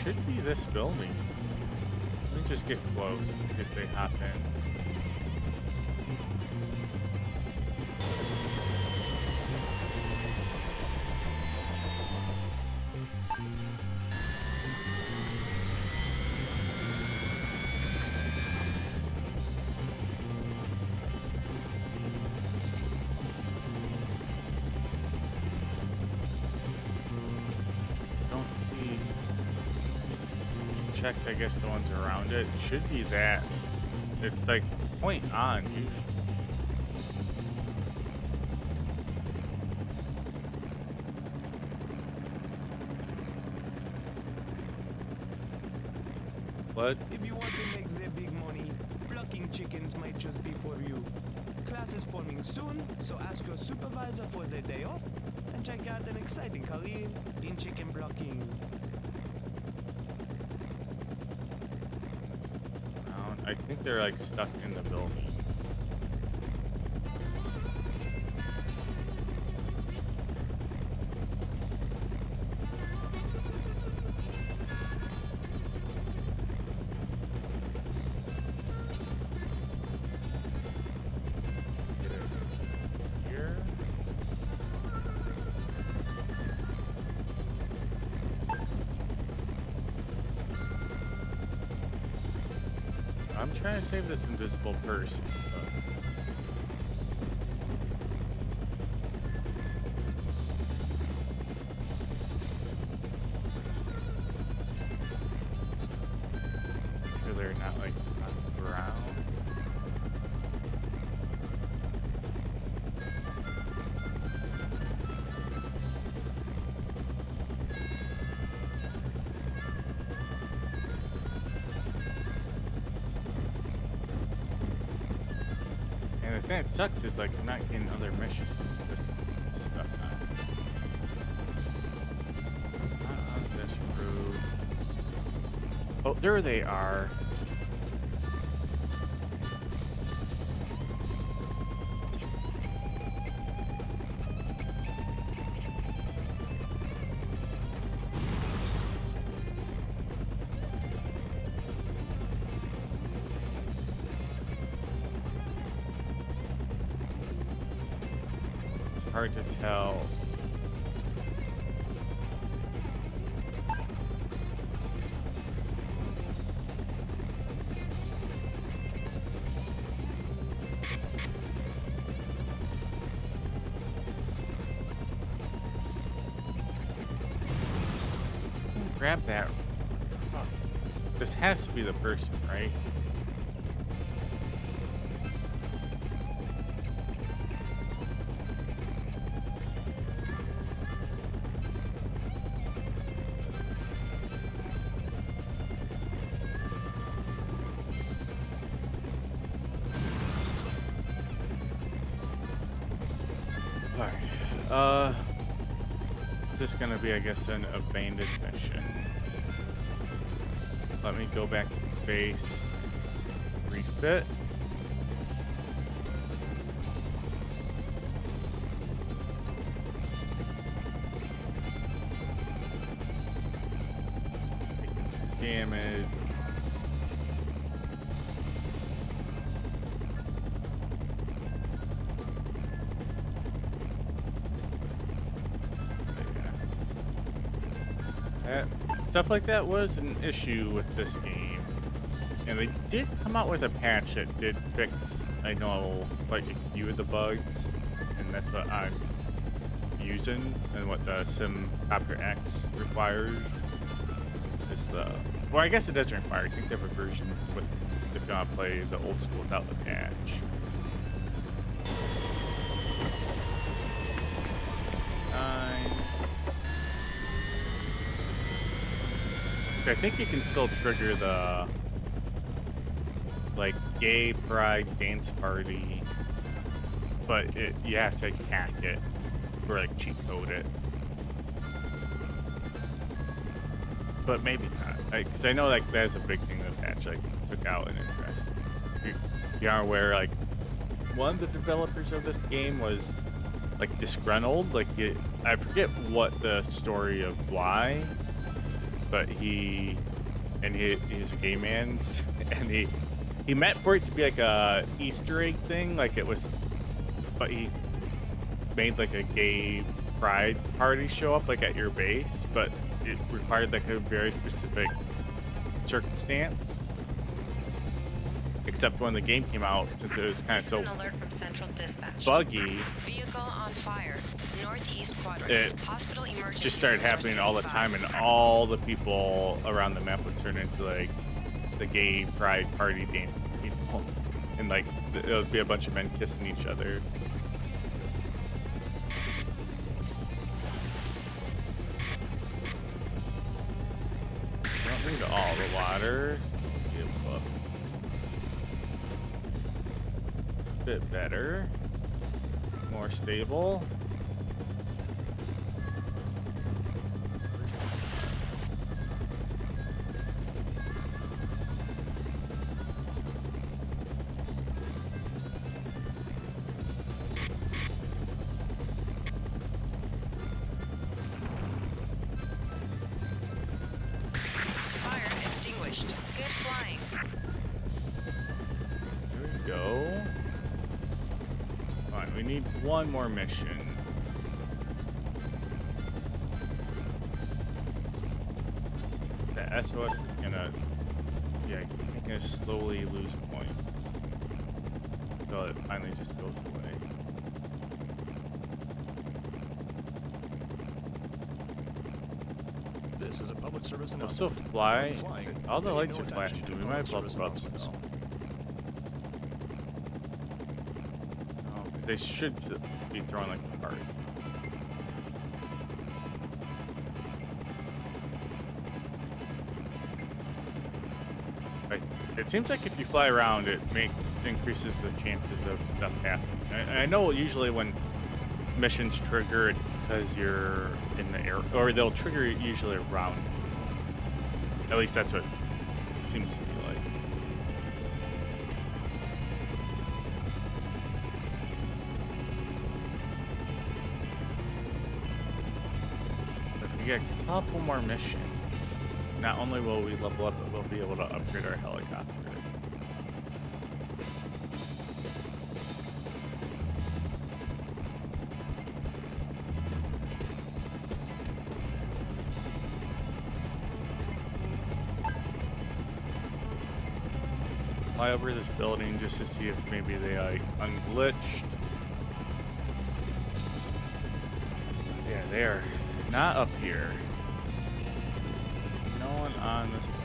Speaker 1: Should be this building. Let me just get close and see if they hop in. Don't see. Just check, I guess, the ones around it. Should be that. It's like point on usually. What?
Speaker 8: If you want to make the big money, plucking chickens might just be for you. Class is forming soon, so ask your supervisor for the day off. and check out an exciting career in chicken blocking.
Speaker 1: I think they're like stuck in the building. Here. I'm trying to save this invisible person. Make sure they're not like on the ground. And the thing that sucks is like I'm not getting other missions. This stuff now. Not on this route. Oh, there they are. Hard to tell. Grab that. Huh. This has to be the person, right? Alright, is this gonna be, I guess, an abandoned mission? Let me go back to base, refit. Taking some damage. Stuff like that was an issue with this game, and they did come out with a patch that did fix, I know, like a few of the bugs, and that's what I'm using, and what the SimcopterX requires is the, well, I guess it doesn't require. I think they have a version with, if you want to play the old school without the patch. I think you can still trigger the like gay pride dance party, but you have to like, hack it or like cheat code it. But maybe not, because I know like that's a big thing the patch like took out in interest. You are aware like one of the developers of this game was like disgruntled. Like I forget what the story of why. But he's a gay man, and he meant for it to be like a Easter egg thing, like it was, but he made like a gay pride party show up like at your base, but it required like a very specific circumstance. Except when the game came out, since it was kind of so
Speaker 3: alert from Central Dispatch.
Speaker 1: buggy,
Speaker 3: Vehicle on fire. Northeast quadrant.
Speaker 1: it
Speaker 3: Hospital emergency.
Speaker 1: just started happening all the time, and all the people around the map would turn into like the gay pride party dance people, and like it would be a bunch of men kissing each other. Don't need all the water. Give a bit better, more stable. need one more mission. The SOS is gonna, yeah, making us slowly lose points. So it finally just goes away.
Speaker 5: This is a public service
Speaker 1: We'll
Speaker 5: announcement.
Speaker 1: still fly.
Speaker 5: When flying,
Speaker 1: All the
Speaker 5: pay
Speaker 1: lights
Speaker 5: no
Speaker 1: are
Speaker 5: attention
Speaker 1: flashing.
Speaker 5: to
Speaker 1: We might
Speaker 5: public
Speaker 1: as
Speaker 5: service
Speaker 1: well go up
Speaker 5: announcements.
Speaker 1: still. Oh, because they should be throwing like the card. It seems like if you fly around, it increases the chances of stuff happening. I know usually when missions trigger, it's because you're in the air, or they'll trigger usually around. At least that's what it seems to be like. If we get a couple more missions, not only will we level up, but we'll be able to upgrade our helicopter. Fly over this building just to see if maybe they like unglitched. Yeah, they are not up here. No one on this building.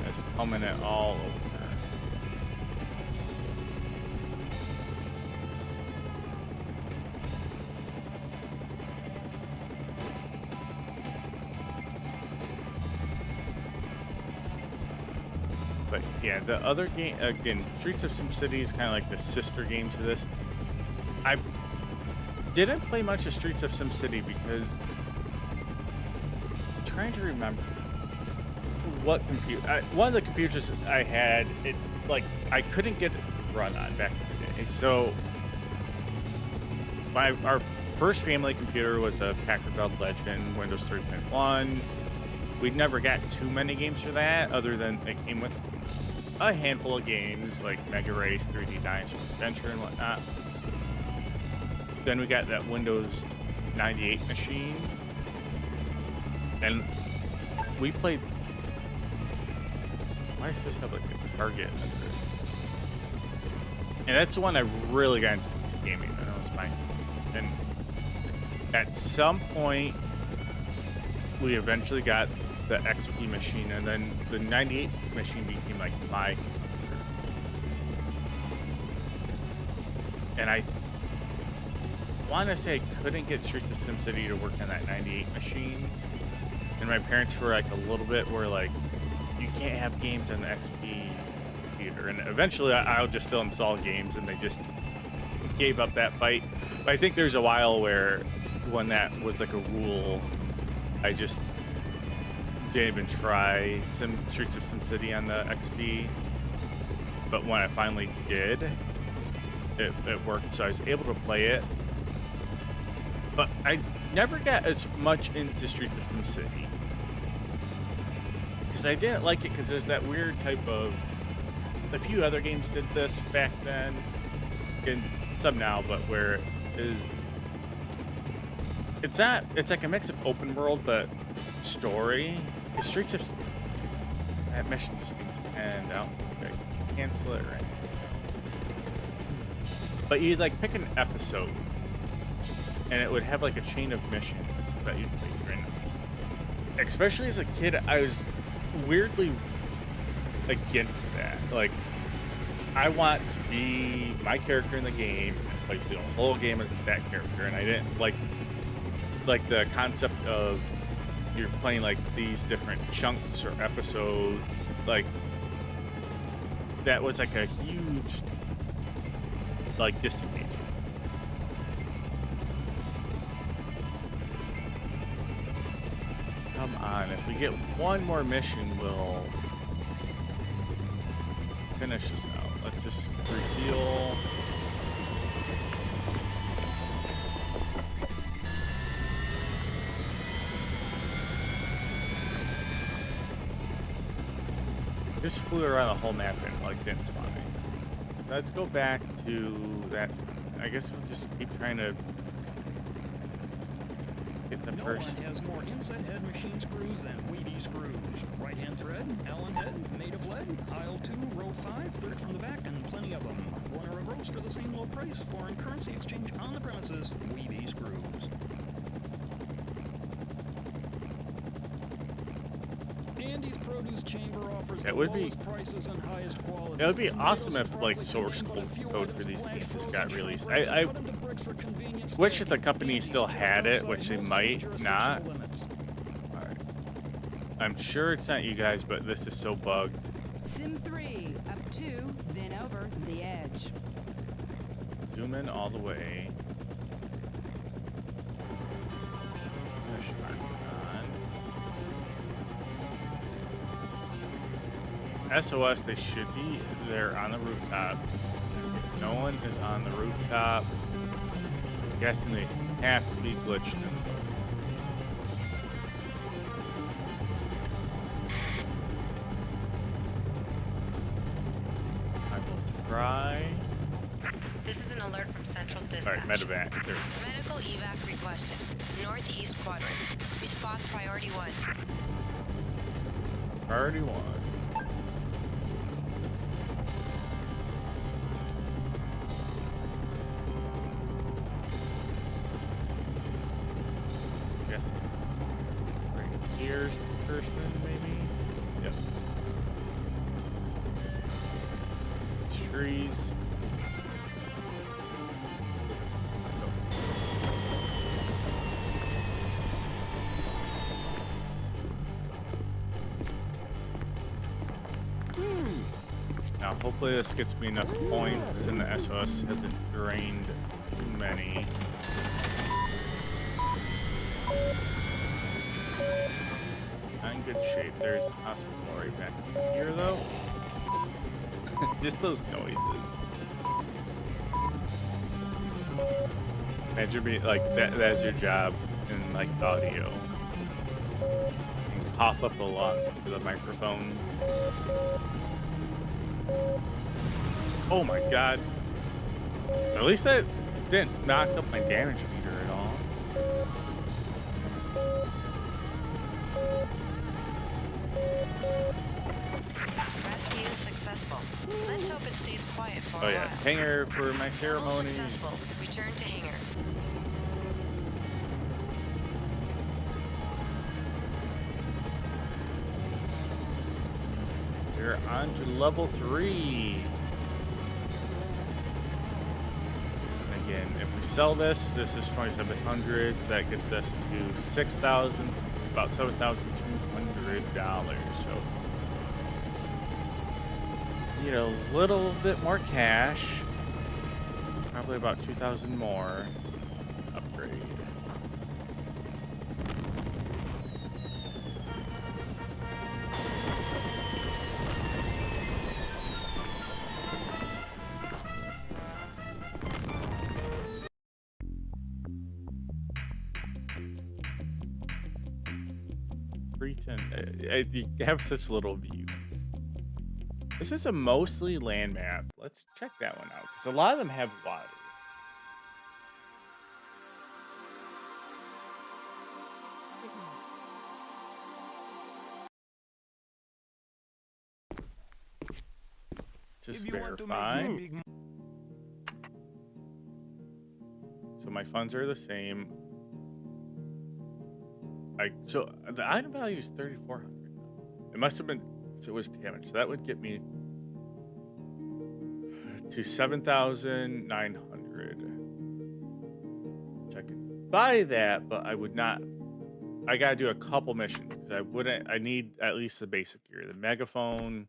Speaker 1: It's coming at all over. But yeah, the other game, again, Streets of SimCity is kind of like the sister game to this. I didn't play much of Streets of SimCity because I'm trying to remember what computer. One of the computers I had, it like I couldn't get it to run on back in the day. So our first family computer was a Packard Legend, Windows 3.1. We never got too many games for that, other than it came with a handful of games like Mega Race, 3D Dinosaur Adventure, and whatnot. Then we got that Windows 98 machine, and we played. Why does this have like a target under it? And that's the one I really got into PC gaming. I know it's mine. And at some point, we eventually got the XP machine, and then the 98 machine became like my computer. And I want to say I couldn't get Streets of SimCity to work on that 98 machine, and my parents for like a little bit were like, you can't have games on the XP computer, and eventually I'll just still install games, and they just gave up that fight. But I think there's a while where when that was like a rule, I just didn't even try Streets of SimCity on the XP. But when I finally did, it worked, so I was able to play it. But I never got as much into Streets of SimCity because I didn't like it because there's that weird type of. A few other games did this back then, and some now, but where it's like a mix of open world but story. The Streets of that mission just needs to end. I don't think I can cancel it right now. But you'd like pick an episode, and it would have like a chain of missions that you'd play through. And especially as a kid, I was weirdly against that. Like, I want to be my character in the game, and play the whole game as that character, and I didn't like the concept of you're playing like these different chunks or episodes. Like, that was like a huge like disengagement. Come on, if we get one more mission, we'll finish this out. Let's just reveal. Just flew around the whole map and like didn't spawn anything. let's go back to that. I guess we'll just keep trying to get the
Speaker 5: No
Speaker 1: first.
Speaker 5: one has more inset head machine screws than Weedy screws. Right-hand thread, Allen head, made of lead, aisle 2, row 5, third from the back, and plenty of them. One or a gross for the same low price. Foreign currency exchange on the premises. Weedy screws. Andy's Produce Chamber offers
Speaker 1: That
Speaker 5: the
Speaker 1: would be-
Speaker 5: lowest prices and highest quality.
Speaker 1: It would be
Speaker 5: Tomatoes
Speaker 1: awesome
Speaker 5: are
Speaker 1: if like
Speaker 5: broccoli
Speaker 1: source
Speaker 5: contain but a few
Speaker 1: code for
Speaker 5: items
Speaker 1: these
Speaker 5: flash
Speaker 1: games just
Speaker 5: frozen
Speaker 1: got
Speaker 5: shop
Speaker 1: released.
Speaker 5: breaks
Speaker 1: I
Speaker 5: cut into bricks for convenience
Speaker 1: wish
Speaker 5: today.
Speaker 1: that the company
Speaker 5: Andy's
Speaker 1: still
Speaker 5: just
Speaker 1: had it,
Speaker 5: outside
Speaker 1: which they
Speaker 5: most
Speaker 1: might
Speaker 5: jurisdictional
Speaker 1: not.
Speaker 5: limits.
Speaker 1: Alright. I'm sure it's not you guys, but this is so bugged.
Speaker 7: Sim 3, up 2, then over the edge.
Speaker 1: Zoom in all the way. Push mark on. SOS, they should be there on the rooftop. If no one is on the rooftop, I'm guessing they have to be glitched in the boat. I will try.
Speaker 3: This is an alert from Central Dispatch.
Speaker 1: Alright, medevac. There.
Speaker 3: Medical evac requested. Northeast quadrant. Response priority 1.
Speaker 1: Already won. Guess right here's the person, maybe. Yep. Trees. Now, hopefully this gets me enough points and the SOS hasn't drained too many. Not in good shape. There's a hospital right back here, though. Just those noises. Imagine being like that's your job in like audio. And cough up a lung to the microphone. Oh my god. At least that didn't knock up my damage meter at all.
Speaker 3: Rescue successful. Let's hope it stays quiet for
Speaker 1: Oh
Speaker 3: a
Speaker 1: yeah,
Speaker 3: while.
Speaker 1: hangar for my
Speaker 3: Level
Speaker 1: ceremonies.
Speaker 3: successful. Return to hangar.
Speaker 1: We're on to level 3. And again, if we sell this, this is 2,700. That gets us to 6,000, about $7,200. So, you know, a little bit more cash. Probably about 2,000 more. Upgrade. You have such little views. This is a mostly land map. Let's check that one out because a lot of them have water. Just
Speaker 5: If you want to make
Speaker 1: verify.
Speaker 5: a big
Speaker 1: So my funds are the same. So the item value is 3,400. It must have been, so it was damaged. So that would get me to 7,900. So I could buy that, but I would not. I gotta do a couple missions because I wouldn't. I need at least the basic gear: the megaphone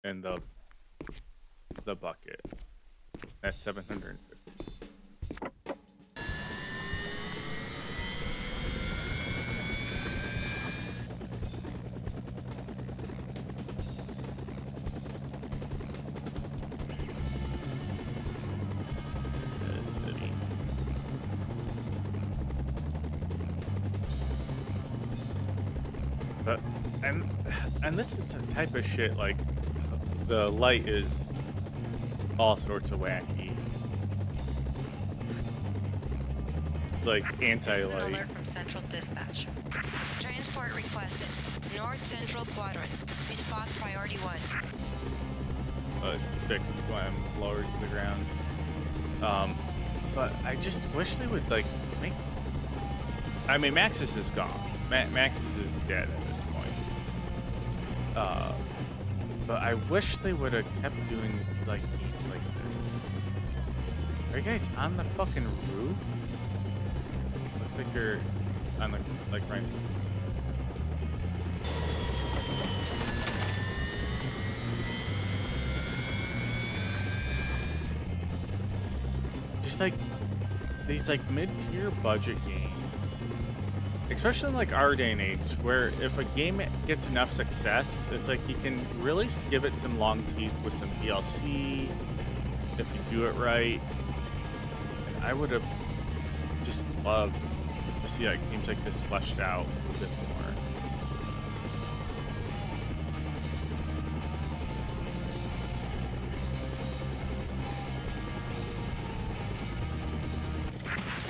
Speaker 1: and the bucket. That's 750. This city. But and this is the type of shit like the light is all sorts of wacky. Like
Speaker 3: This is an
Speaker 1: anti-light.
Speaker 3: alert from Central Dispatch. Transport requested. North Central Quadrant. We spot priority 1.
Speaker 1: Fixed when I'm lowered to the ground. But I just wish they would like make. I mean, Maxis is gone. Maxis is dead at this point. But I wish they would have kept doing like games like this. Are you guys on the fucking roof? Looks like you're on the like right. Just like these like mid-tier budget games, especially in like our day and age, where if a game gets enough success, it's like you can really give it some long teeth with some DLC if you do it right. And I would have just loved to see like games like this fleshed out a bit more.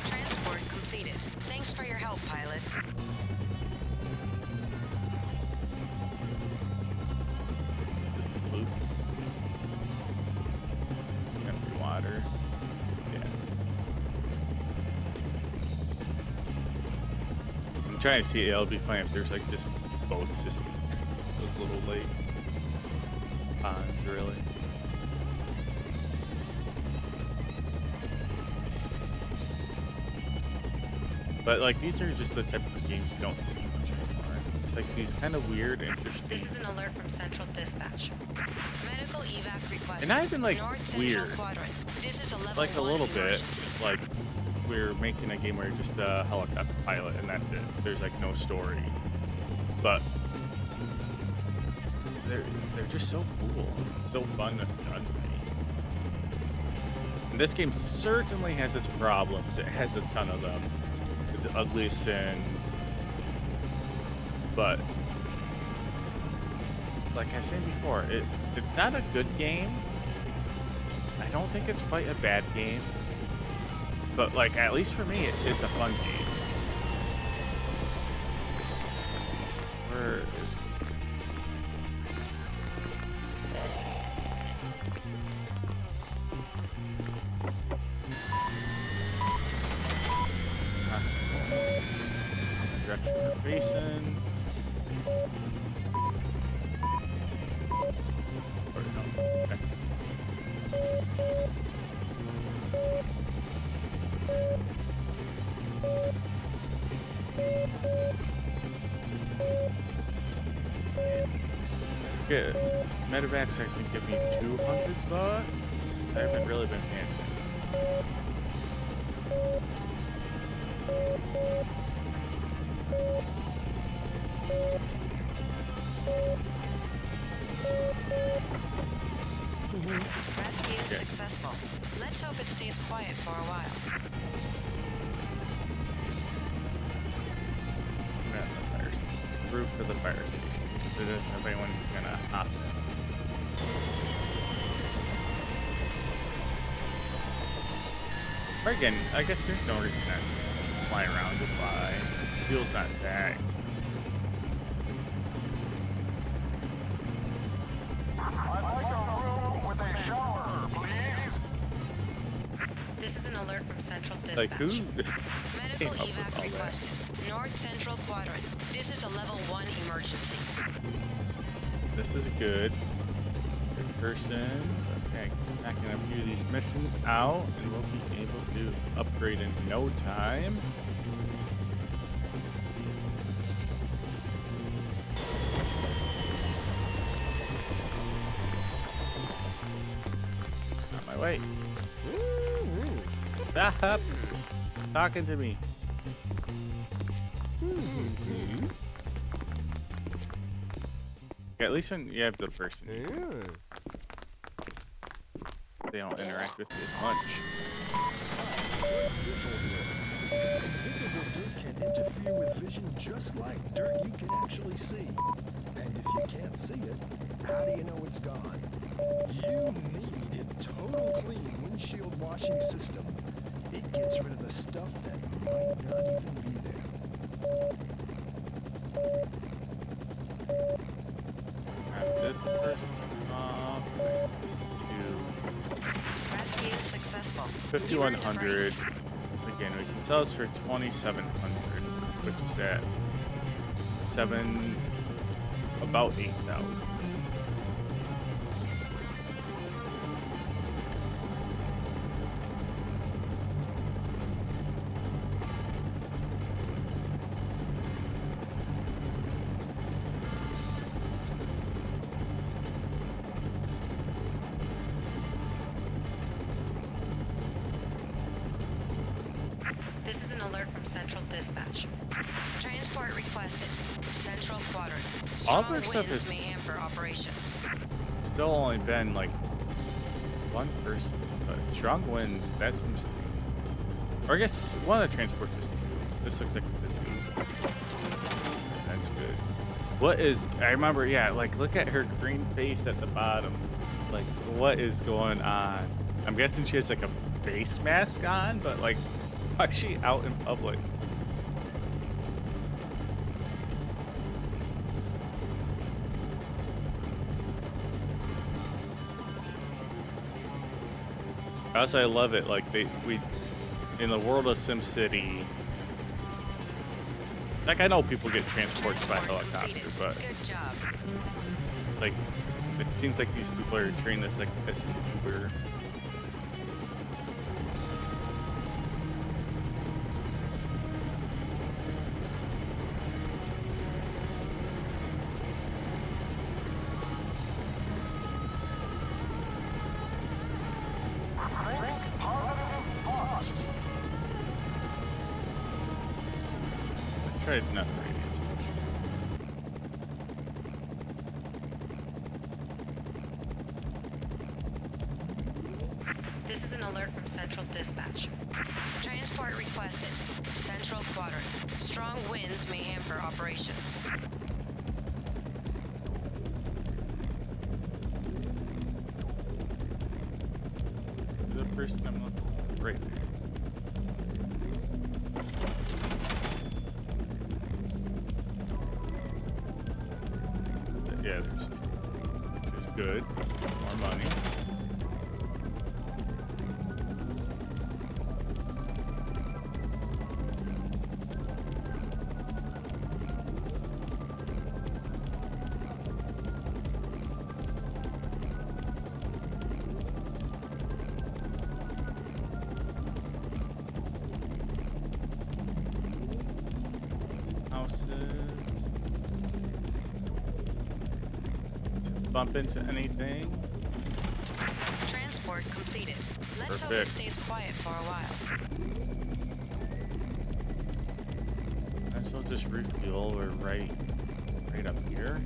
Speaker 3: Transport completed. Thanks for your help, pilot.
Speaker 1: Just blue. It's gonna be water. Yeah. I'm trying to see. It'll be funny if there's like just boats, just those little lakes, ponds, really. But like these are just the types of games you don't see much anymore. It's like these kind of weird,
Speaker 3: This
Speaker 1: interesting.
Speaker 3: is an alert from Central Dispatch. Medical evac requested.
Speaker 1: And not even like
Speaker 3: North Central
Speaker 1: weird.
Speaker 3: Quadrant. This is a level
Speaker 1: Like a
Speaker 3: 1
Speaker 1: little bit,
Speaker 3: emergency.
Speaker 1: like we're making a game where you're just a helicopter pilot and that's it. There's like no story, but they're just so cool, so fun to run. And this game certainly has its problems. It has a ton of them. It's ugly as sin, but like I said before, it's not a good game. I don't think it's quite a bad game. But like, at least for me, it's a fun game. Where is... Direction we're facing. Or no, back. Yeah, medevacs I think give me $200. I haven't really been paying attention.
Speaker 3: Rescue successful. Let's hope it stays quiet for a while.
Speaker 1: Not the fire roof of the fire station because it doesn't have anyone who's gonna hop in. Or again, I guess there's no reason to just fly around to fly. Fuel's not that expensive.
Speaker 4: I'd like a room with a shower, please.
Speaker 3: This is an alert from Central Dispatch.
Speaker 1: Like who
Speaker 3: Medical
Speaker 1: came up with
Speaker 3: evac
Speaker 1: all that?
Speaker 3: requested. North Central Quadrant. This is a level 1 emergency.
Speaker 1: This is good. Good person. Okay, knocking a few of these missions out, and we'll be able to upgrade in no time. On my way. Stop talking to me. Okay, at least when you have the person, they don't interact with you as much.
Speaker 5: Invisible dirt can interfere with vision just like dirt you can actually see. And if you can't see it, how do you know it's gone? You need a total clean windshield washing system. It gets rid of the stuff that might not even be there.
Speaker 1: Grab this person off. Make this to
Speaker 3: Rescue successful.
Speaker 1: 5,100. Again, we can sell this for 2,700, which is at about 8,000.
Speaker 3: This is an alert from Central Dispatch. Transport requested. Central Quadrant.
Speaker 1: All of
Speaker 3: Strong
Speaker 1: our stuff
Speaker 3: winds
Speaker 1: is-
Speaker 3: may hamper operations.
Speaker 1: Still only been like one person, but strong winds, that seems to be. Or I guess one of the transports is 2. This looks like it's a 2. That's good. What is, I remember, yeah, like look at her green face at the bottom. Like, what is going on? I'm guessing she has like a face mask on, but like, why is she out in public? Also, I love it. Like we in the world of SimCity. Like I know people get transports by helicopter,
Speaker 3: Completed.
Speaker 1: but
Speaker 3: Good job.
Speaker 1: it's like it seems like these people are treating this like as an Uber.
Speaker 4: Think positive thoughts.
Speaker 1: Let's try not radio station.
Speaker 3: This is an alert from Central Dispatch. Transport requested. Central Quadrant. Strong winds may hamper operations.
Speaker 1: The person I'm looking at right there. Yeah, there's 2. Which is good. More money. Houses. To bump into anything.
Speaker 3: Transport completed. Let's hope it
Speaker 1: Perfect.
Speaker 3: stays quiet for a while.
Speaker 1: Might as well just refuel. We're right up here.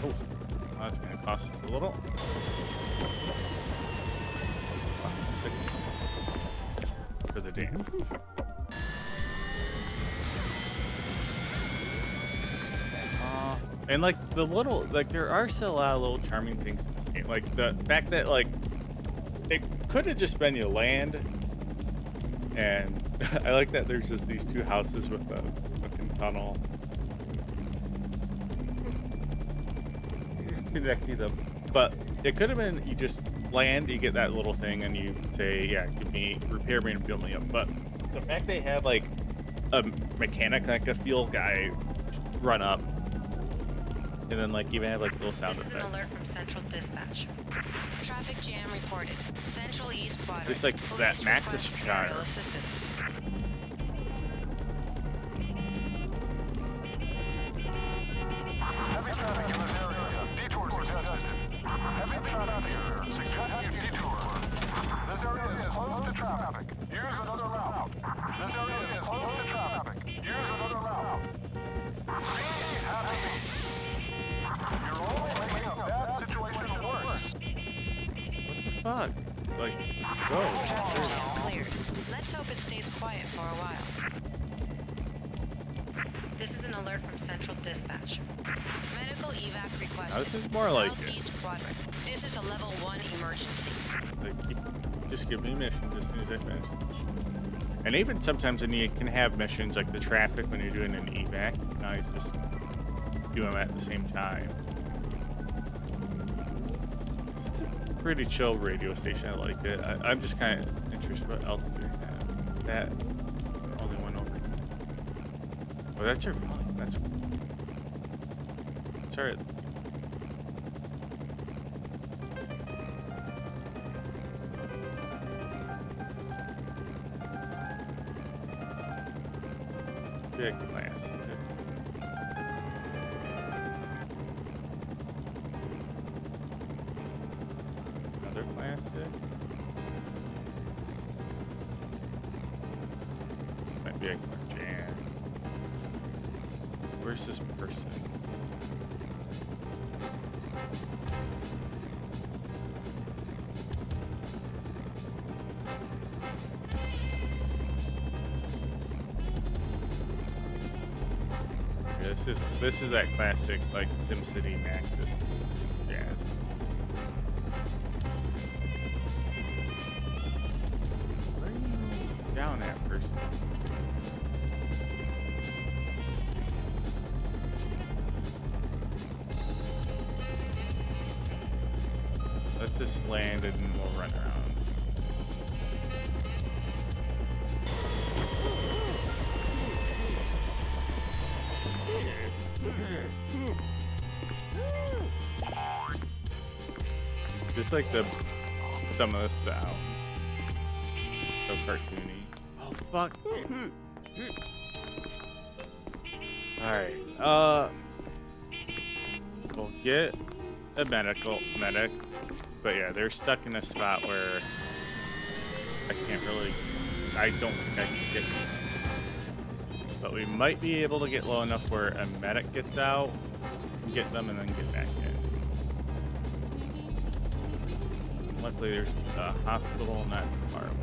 Speaker 1: Oh, that's gonna cost us a little. Cost us 6 for the damage. And like the little, like there are still a lot of little charming things in this game. Like the fact that like it could have just been you land, and I like that there's just these 2 houses with the fucking tunnel connecting them. But it could have been you just land, you get that little thing, and you say, yeah, give me, repair me and fuel me up. But the fact they have like a mechanic, like a fuel guy, run up. And then, like, even have like little sound
Speaker 3: This is an alert
Speaker 1: effects.
Speaker 3: from Central Dispatch. Traffic jam reported. Central East Quadrant.
Speaker 1: Just like that
Speaker 3: Police
Speaker 1: Maxis
Speaker 3: request
Speaker 1: car.
Speaker 3: aerial assistance.
Speaker 4: Heavy traffic in this area. Detours suggested. Heavy traffic here. Suggested detour. This area is closed to traffic. Use another route. This area is closed to traffic. Use another route. Be happy. You're only making a bad situation worse.
Speaker 1: What the fuck? Like,
Speaker 3: Traffic jam cleared. Let's hope it stays quiet for a while. This is an alert from Central Dispatch. Medical evac requested.
Speaker 1: Now this is more like it.
Speaker 3: Southeast quadrant. This is a level 1 emergency.
Speaker 1: Just give me missions as soon as I finish. And even sometimes when you can have missions like the traffic when you're doing an evac, nice just do them at the same time. It's a pretty chill radio station. I like it. I'm just kind of interested what else do you have. That only one over. Oh, that's your volume. That's alright. Big class. Another plastic. Might be a jazz. Where's this person? Yeah, this is that classic like SimCity Maxis jazz. Where are you down at, person? Let's just land and we'll run around. Just like some of the sounds. So cartoony. Oh fuck. Alright, we'll get a medic. But yeah, they're stuck in a spot where I don't think I can get them. But we might be able to get low enough where a medic gets out, get them, and then get back in. Luckily, there's a hospital not too far away.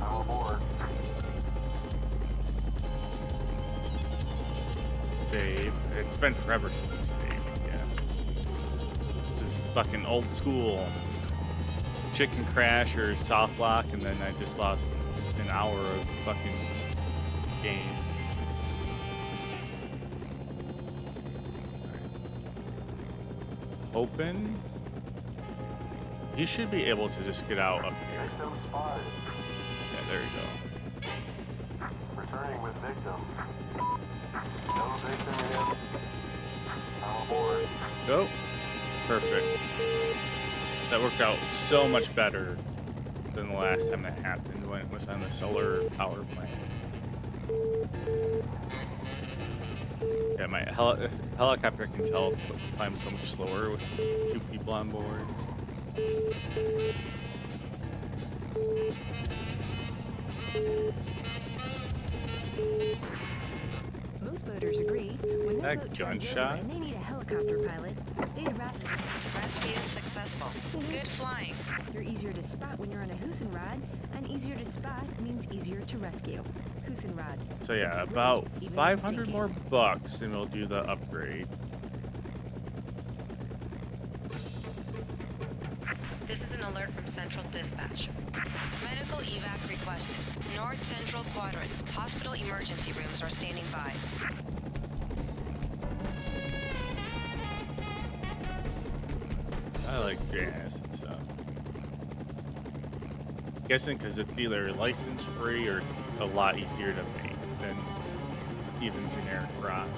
Speaker 4: I'm aboard.
Speaker 1: Save. It's been forever since we saved. Fucking old school chicken crash or soft lock, and then I just lost an hour of fucking game. Open. He should be able to just get out up here.
Speaker 4: Victim spotted.
Speaker 1: Yeah, there you go.
Speaker 4: Returning with victim. No victim in. I'm aboard.
Speaker 1: Go. Perfect. That worked out so much better than the last time that happened when it was on the solar power plant. Yeah, my helicopter can climb so much slower with 2 people on board.
Speaker 2: Most boaters agree when their
Speaker 1: That
Speaker 2: boat turns
Speaker 1: gunshot?
Speaker 2: over and they need a helicopter pilot, they'd rather.
Speaker 3: Rescue successful. Good flying.
Speaker 2: You're easier to spot when you're on a Husenrad, and easier to spot means easier to rescue. Husenrad.
Speaker 1: So yeah,
Speaker 2: It's
Speaker 1: about
Speaker 2: great, even
Speaker 1: 500
Speaker 2: thinking.
Speaker 1: more bucks and we'll do the upgrade.
Speaker 3: This is an alert from Central Dispatch. Medical evac requested. North Central Quadrant. Hospital emergency rooms are standing by.
Speaker 1: I like jazz and stuff. Guessing because it's either license free or a lot easier to make than even generic rock.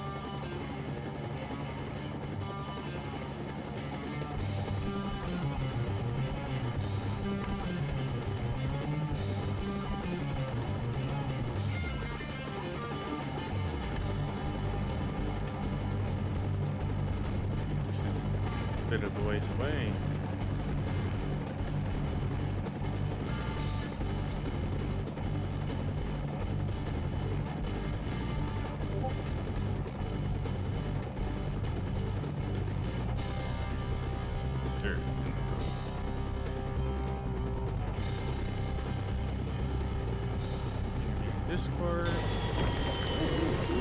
Speaker 1: Bit of a ways away. Discord.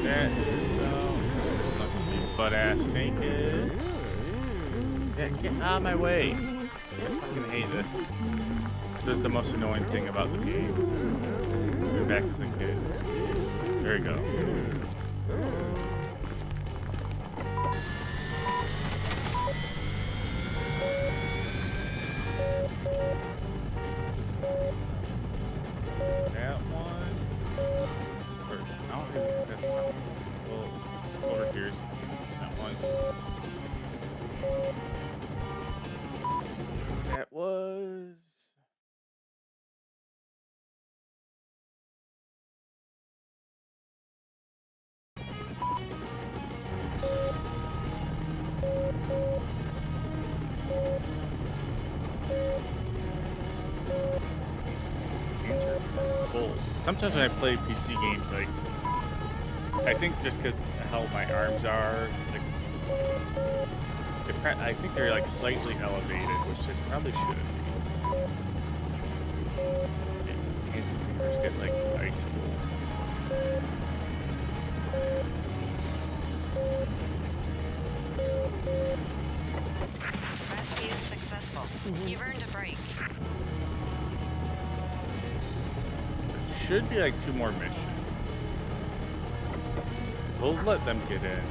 Speaker 1: That is this looks to be butt ass naked. Yeah, get out of my way. I fucking hate this. This is the most annoying thing about the game. Way back as a kid. There we go. That one. Or, I don't even think that's one. Well, over here's that one. Let's see who that was. Sometimes when I play PC games, like, I think just because how my arms are, like, I think they're like slightly elevated, which they probably shouldn't be. Hands and fingers get like ice cold.
Speaker 3: Rescue successful. You've earned a break.
Speaker 1: Should be like 2 more missions. We'll let them get in.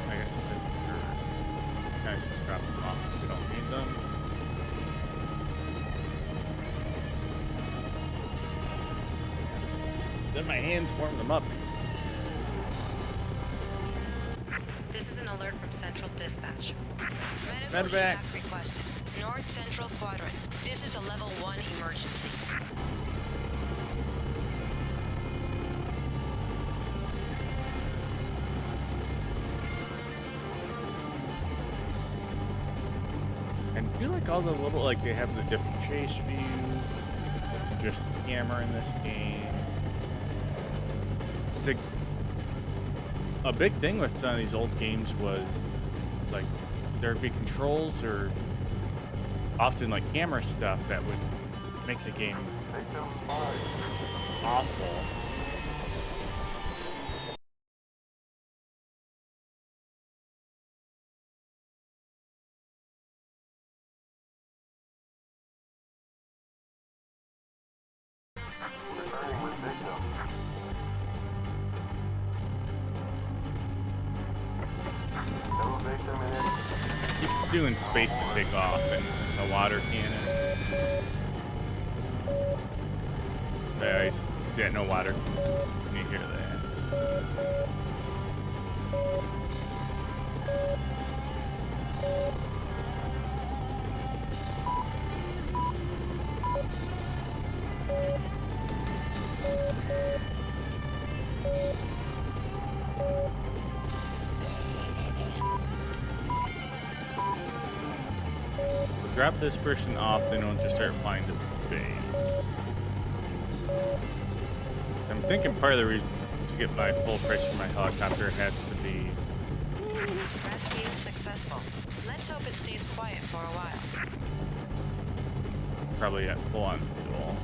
Speaker 1: I guess it is guys just drop them off if we don't need them. Then my hands warm them up.
Speaker 3: This is an alert from Central Dispatch.
Speaker 1: Medical evac
Speaker 3: requested. North Central Quadrant. This is a level 1 emergency.
Speaker 1: And do like all the little, like they have the different chase views, just the camera in this game. It's like a big thing with some of these old games was like there'd be controls or often like camera stuff that would make the game awful. Keep doing space to take off and it's a water cannon. So I see that no water. You hear that? Drop this person off, then we'll just start flying to base. So I'm thinking part of the reason to get my full price for my helicopter has to be...
Speaker 3: Rescue successful. Let's hope it stays quiet for a while.
Speaker 1: Probably at full on fuel.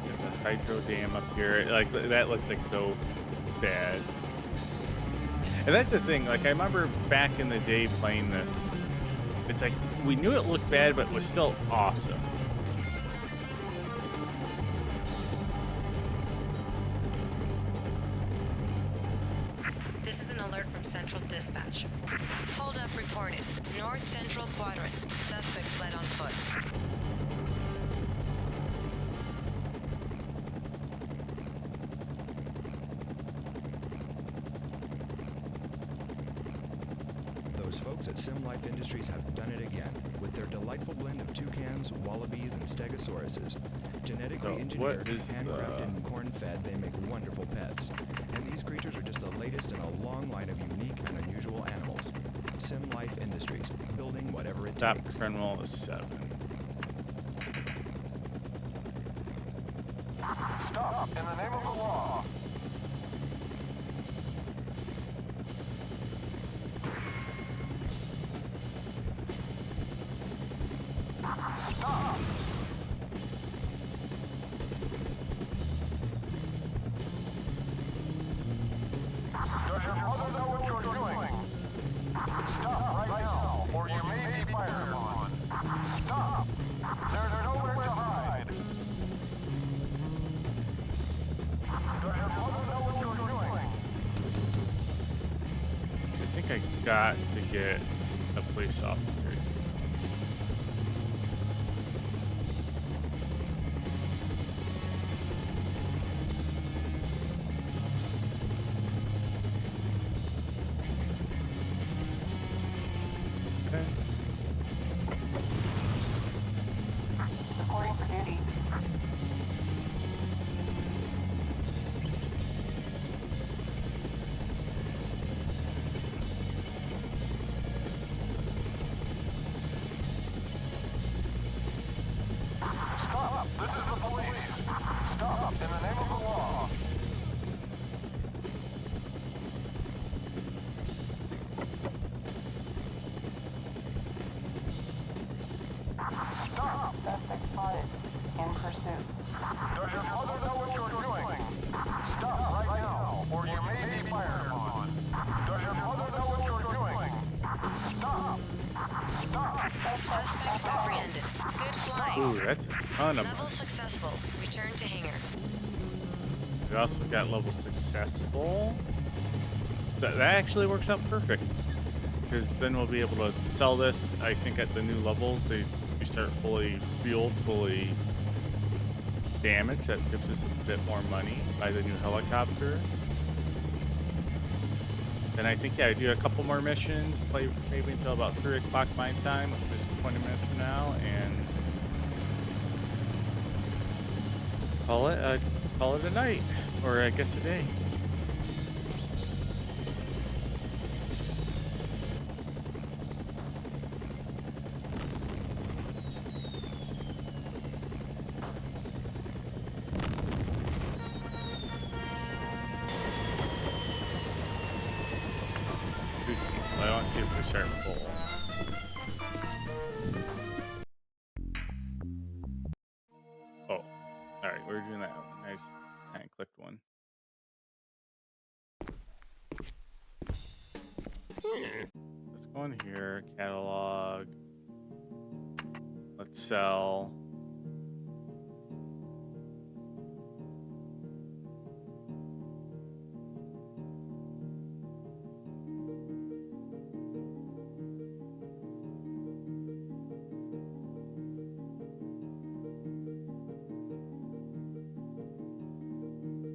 Speaker 1: There's a hydro dam up here. Like, that looks like so bad. And that's the thing, like I remember back in the day playing this, it's like we knew it looked bad, but it was still awesome.
Speaker 3: This is an alert from Central Dispatch. Hold up reported. North Central Quadrant. Suspect fled on foot.
Speaker 9: Those folks at Sim Life Industries have done it again with their delightful blend of toucans, wallabies, and stegosauruses. Genetically engineered, handcrafted, and corn-fed, they make wonderful pets. And these creatures are just the latest in a long line of unique and unusual animals. Sim Life Industries, building whatever it
Speaker 1: Top
Speaker 9: takes.
Speaker 1: criminal is 7.
Speaker 4: Stop in the name of the law. Stop.
Speaker 1: think I got to get a police officer.
Speaker 4: Reporting for duty. Stop! This is the police! Stop! In the name of the law! Stop! Suspect spotted. In pursuit. Does your mother know what you're doing? Stop right now, or you may be fired on. Does your mother know what you're doing? Stop! Stop!
Speaker 3: Suspect apprehended. Good flying.
Speaker 1: Ooh, that's a ton of
Speaker 3: Level
Speaker 1: money.
Speaker 3: successful. Return to hangar.
Speaker 1: We also got level successful. That actually works out perfect. Because then we'll be able to sell this, I think, at the new levels. You start fully fueled, fully damaged. That gives us a bit more money. Buy the new helicopter. Then I think, yeah, I do a couple more missions. Play maybe until about 3 o'clock my time, which is 20 minutes from now. And call it a night. Or I guess a day. I want to see if we start full. Oh, alright, we're doing that. Nice. I clicked one. Let's go in here, catalog. Let's sell.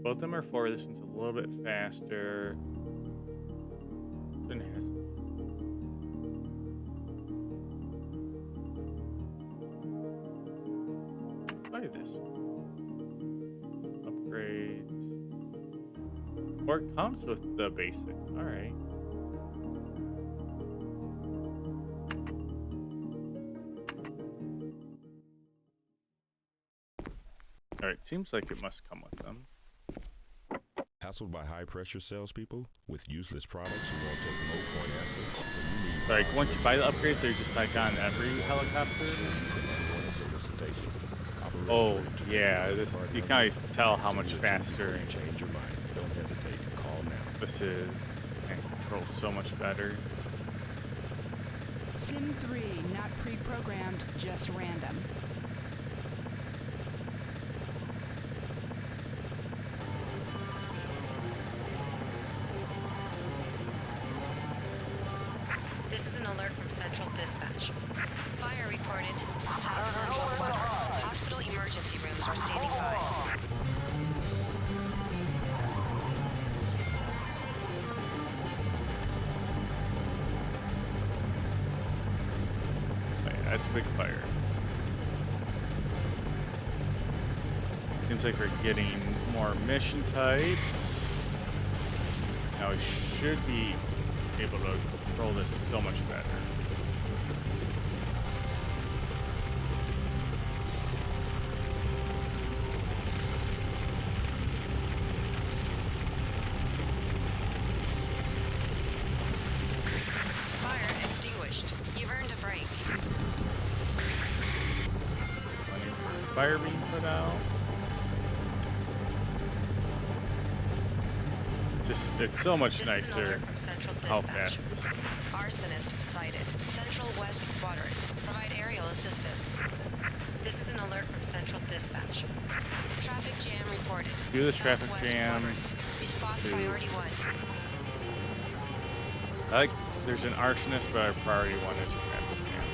Speaker 1: Both of them are 4. This one's a little bit faster. This one has... Buy this one. Upgrades. Or it comes with the basics. Alright. Alright, seems like it must come with them.
Speaker 5: Hassled by high-pressure salespeople with useless products who won't take no for an answer?
Speaker 1: Like, once you buy the upgrades, they're just like on every helicopter? Oh, yeah, this, you can always tell how much faster
Speaker 5: Change your mind. Don't hesitate. Call now.
Speaker 1: this is, and controls so much better.
Speaker 7: Sim 3, not pre-programmed, just random.
Speaker 3: This is an alert from Central Dispatch. Fire reported. South Central Quadrant. Hospital emergency rooms are standing by.
Speaker 1: That's a big fire. Seems like we're getting more mission types. Now we should be able to control this so much better.
Speaker 3: Fire extinguished. You've earned a break.
Speaker 1: Plenty of fire being put out. It's so much nicer how fast this is.
Speaker 3: Arsonist sighted. Central West Quadrant. Provide aerial assistance. This is an alert from Central Dispatch. Traffic jam reported.
Speaker 1: Do this traffic
Speaker 3: Southwest
Speaker 1: jam
Speaker 3: Quadrant. Response
Speaker 1: to-
Speaker 3: priority 1.
Speaker 1: I like There's an arsonist, but our priority one is a traffic jam.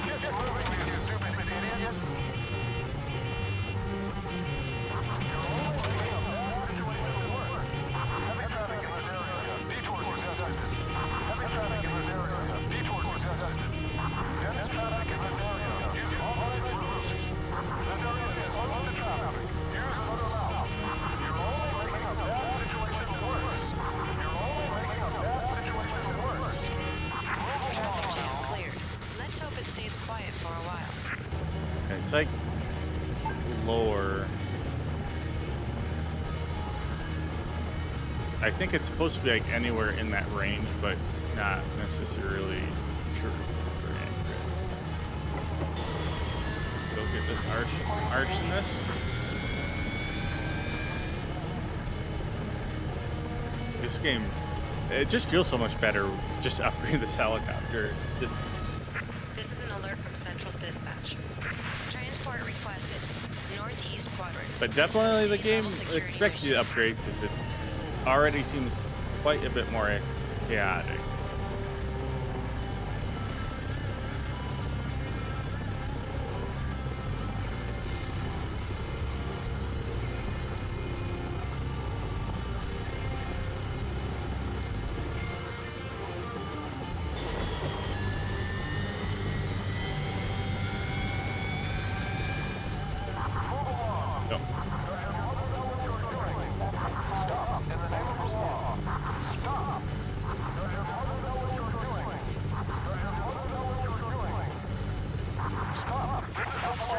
Speaker 4: Get moving, you stupid idiots! You're only making a bad situation worse. Heavy traffic in this area. Detours suggested. Heavy traffic in this area. Detours suggested. Dense traffic in this area. Use alternate routes. This area is closed to traffic. Use another route. You're only making a bad situation worse. You're only making a bad situation worse.
Speaker 3: Traffic jam cleared. Let's hope it stays quiet for a while.
Speaker 1: It's like lower. I think it's supposed to be like anywhere in that range, but it's not necessarily true. Let's go get this arsonist. This game, it just feels so much better. Just upgrade this helicopter. Just.
Speaker 3: This is an alert from Central Dispatch. Transport requested. Northeast quadrant.
Speaker 1: But definitely the game expects you to upgrade because it already seems quite a bit more chaotic.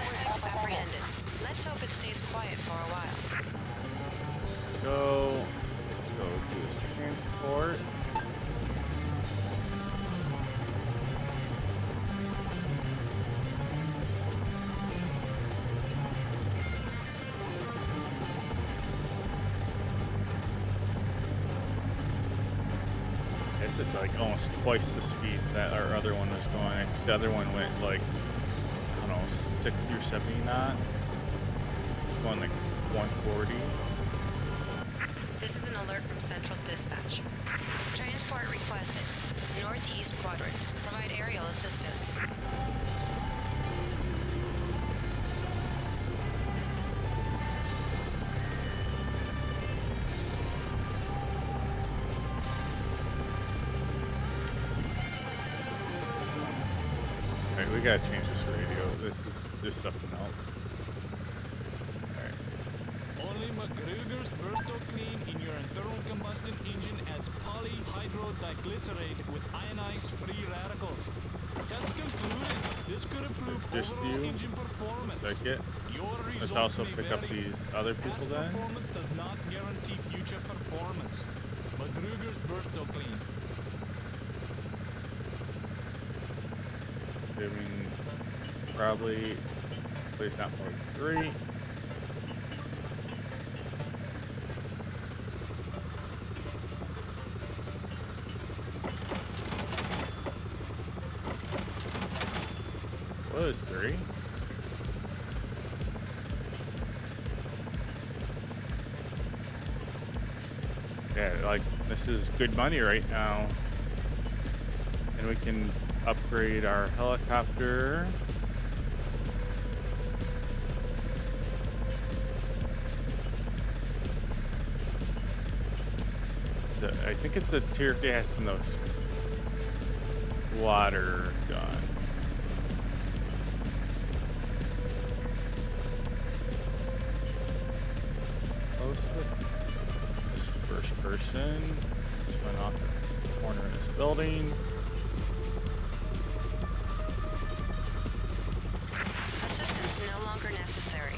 Speaker 3: Suspect apprehended. Let's hope it stays quiet for a while.
Speaker 1: Let's go do this transport. This is like almost twice the speed that our other one was going. I think the other one went like, I don't know, 60 or 70 knots. It's going like 140.
Speaker 3: This is an alert from Central Dispatch. Transport requested. Northeast quadrant. Provide aerial assistance.
Speaker 1: Alright, we gotta change this radio. This is something else. Alright.
Speaker 8: Only McGruger's Bursto Clean in your internal combustion engine adds polyhydrodiglycerate with ionized free radicals. Tests concluded this could improve
Speaker 1: Just
Speaker 8: overall
Speaker 1: you.
Speaker 8: engine performance.
Speaker 1: Like it.
Speaker 8: Your
Speaker 1: Let's
Speaker 8: results
Speaker 1: also
Speaker 8: may
Speaker 1: pick up
Speaker 8: vary.
Speaker 1: these other people
Speaker 8: Past
Speaker 1: then.
Speaker 8: performance does not guarantee future performance. McGruger's Bursto Clean.
Speaker 1: I mean, probably place not more than 3. What is 3? Yeah, like this is good money right now. And we can upgrade our helicopter. So I think it's a tier gas and the water gun. Close with this first person. Just went off the corner of this building.
Speaker 3: Assistance no longer necessary.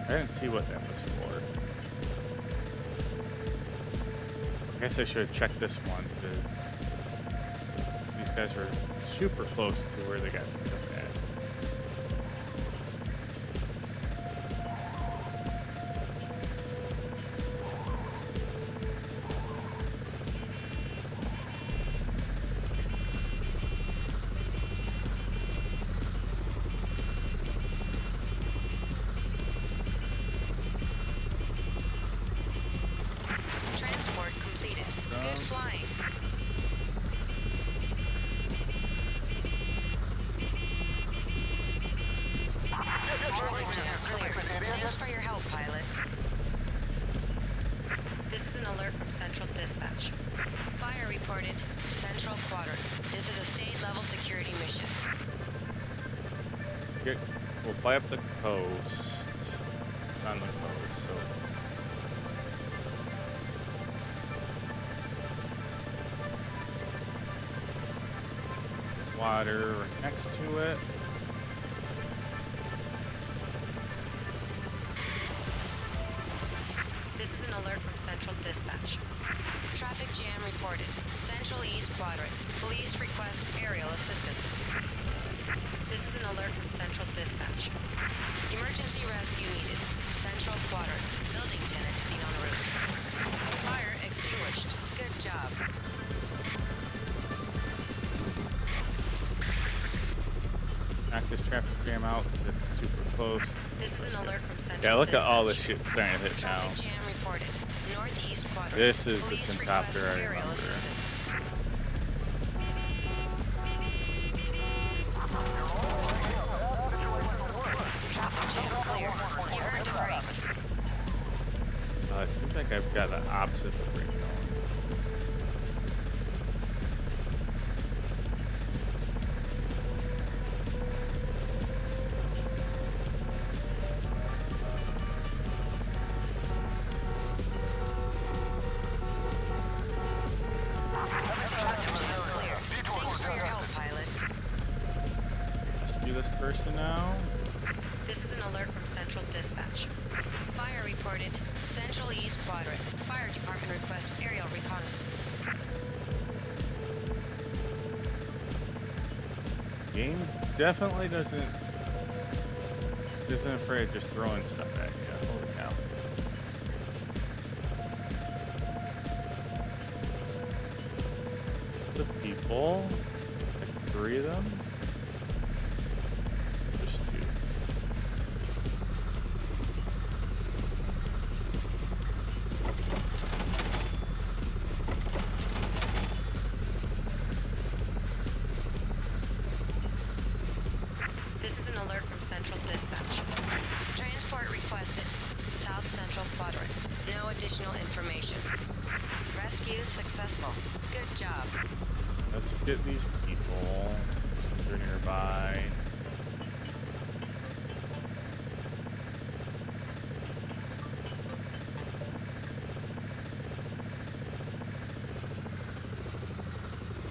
Speaker 1: I didn't see what that was for. I guess I should have checked this one because these guys are super close to where they got picked up at.
Speaker 3: Thanks for your help, pilot. This is an alert from Central Dispatch. Fire reported, Central Quadrant. This is a state-level security mission.
Speaker 1: Okay, we'll fly up the coast. It's on the coast, so... Water right next to it.
Speaker 3: This is an alert from Central Dispatch. Traffic jam reported. Central East Quadrant. Police request aerial assistance. This is an alert from Central Dispatch. Emergency rescue needed. Central Quadrant. Building tenant seen en route. Fire extinguished. Good job.
Speaker 1: Knock this traffic jam out. It's super close.
Speaker 3: This is an alert from Central
Speaker 1: Yeah, look at all
Speaker 3: Dispatch.
Speaker 1: this shit starting to hit now.
Speaker 3: Traffic jam reported. Northeast Quadrant.
Speaker 1: This is the
Speaker 3: Police
Speaker 1: Sim
Speaker 3: request
Speaker 1: Copter I
Speaker 3: aerial
Speaker 1: remember.
Speaker 3: assistance. Traffic jam clear. You earned a break.
Speaker 1: It seems like I've got the opposite of break going. This person now.
Speaker 3: This is an alert from Central Dispatch. Fire reported. Central East Quadrant. Fire department request aerial reconnaissance.
Speaker 1: Game definitely isn't afraid of just throwing stuff at you. Holy cow. It's the people. Like 3 of them.
Speaker 3: This is an alert from Central Dispatch. Transport requested. South Central Quadrant. No additional information. Rescue successful. Good job.
Speaker 1: Let's get these people. Since they're nearby.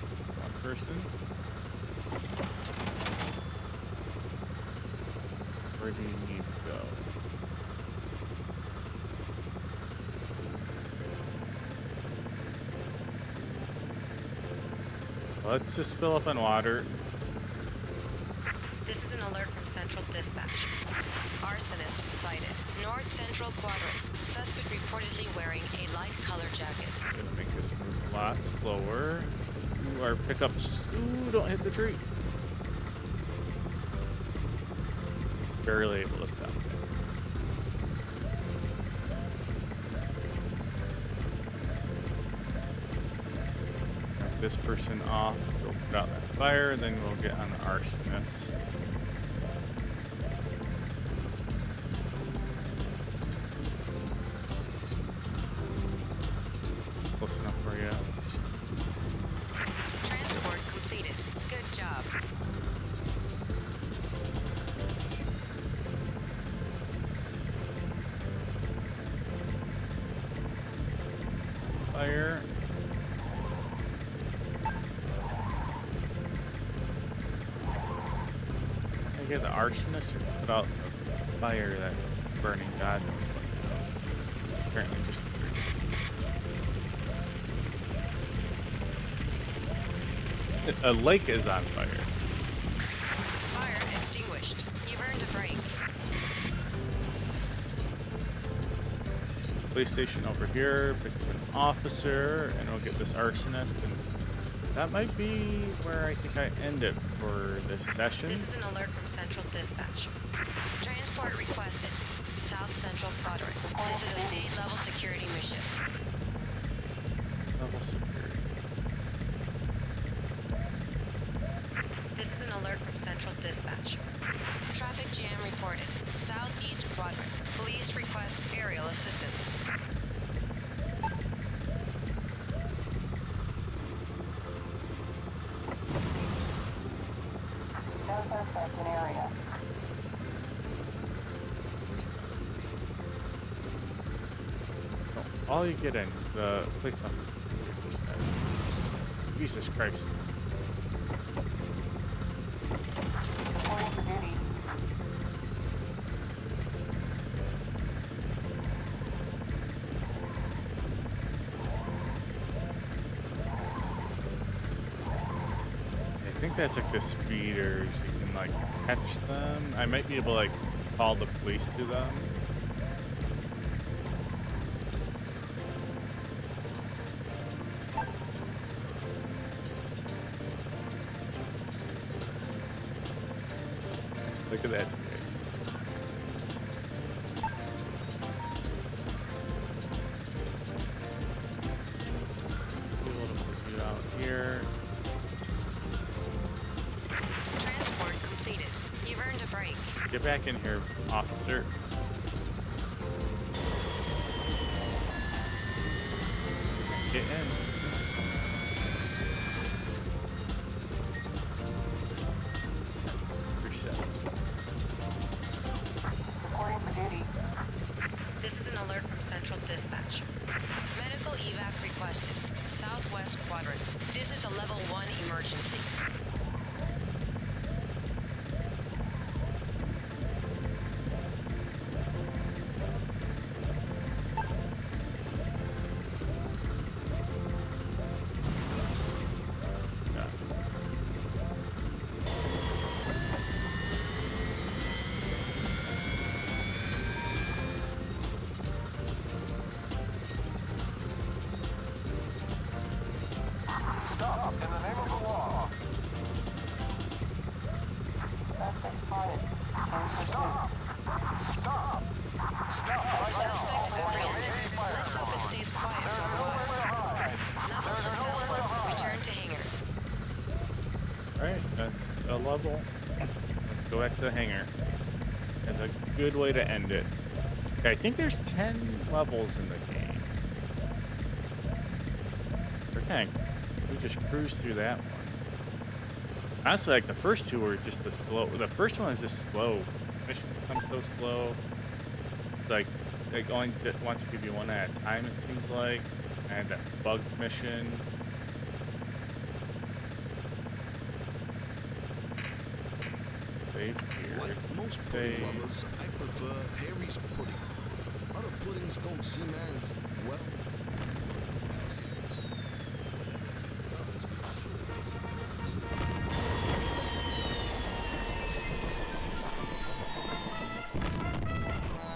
Speaker 1: Is this one person? Where do you need to go? Let's just fill up on water.
Speaker 3: This is an alert from Central Dispatch. Arsonist sighted. North Central Quadrant. Suspect reportedly wearing a light color jacket.
Speaker 1: Gonna make this move a lot slower. Ooh, our pickups. Ooh, don't hit the tree. It's barely able to stop it. Knock this person off. Go put out that fire, then we'll get on the arsonist. It's close enough for you.
Speaker 3: Transport completed. Good job.
Speaker 1: Fire. I get the arsonist or put out the fire that's burning God knows what. Apparently just the tree. A lake is on fire.
Speaker 3: Fire extinguished. You've earned a break.
Speaker 1: Police station over here, pick up an officer, and we'll get this arsonist. And that might be where I think I end it for this session.
Speaker 3: This is an alert from Central Dispatch. Transport requested. South Central Quadrant. This is a state-level security mission.
Speaker 1: Level security.
Speaker 3: This is an alert from Central Dispatch. Traffic jam reported. Southeast Quadrant. Police
Speaker 4: suspect in area.
Speaker 1: Oh, all you get in the police officer. Jesus Christ.
Speaker 4: Reporting for duty.
Speaker 1: I think that's like the speeders. You can like catch them. I might be able to like call the police to them. Look at that stage. Be able to put you out here.
Speaker 3: Transport completed. You've earned a break.
Speaker 1: Get back in here, officer. Get in. Reset.
Speaker 4: Reporting for duty.
Speaker 3: This is an alert from Central Dispatch. Medical evac requested. Southwest quadrant. This is a level 1 emergency.
Speaker 4: Stop in the name of the law. Suspect spotted. Stop! Stop! Stop!
Speaker 3: Suspect apprehended. Let's hope it stays quiet for a while. Level successful. Return to hangar.
Speaker 1: Alright, that's a level. Let's go back to the hangar. That's a good way to end it. Okay, I think there's 10 levels in the game. Okay, we just cruised through that one. Honestly, like the first two were just the slow. The first one is just slow. Missions come so slow. It's like only wants to give you one at a time. It seems like. I had that bug mission. Save here.
Speaker 5: Like most pudding lovers, I prefer Harry's pudding. Other puddings don't seem as, well,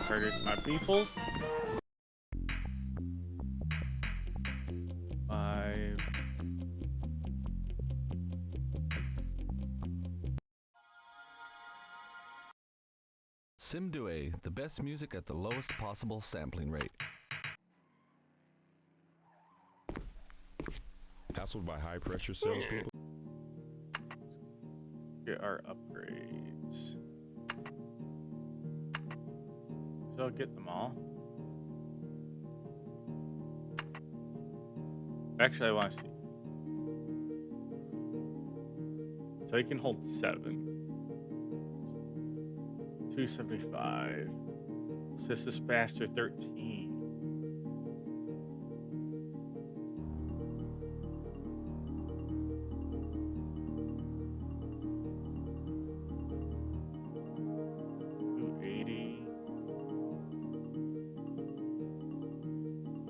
Speaker 1: Target my peoples. 5.
Speaker 5: SimDue, the best music at the lowest possible sampling rate. Hassled by high-pressure salespeople?
Speaker 1: Get our upgrades. So I'll get them all. Actually, I want to see. So you can hold 7. 275. This is faster 13.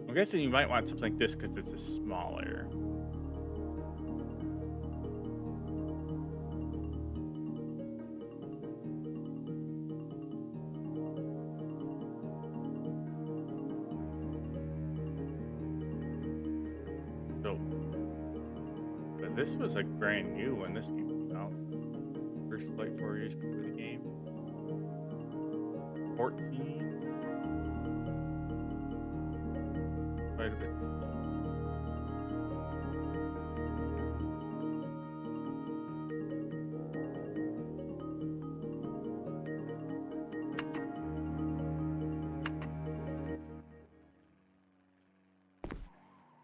Speaker 1: I'm guessing you might want something like this because it's a smaller. So, but this was like brand new when this game came out. First flight 4 years before the game. 14. Quite a bit slow.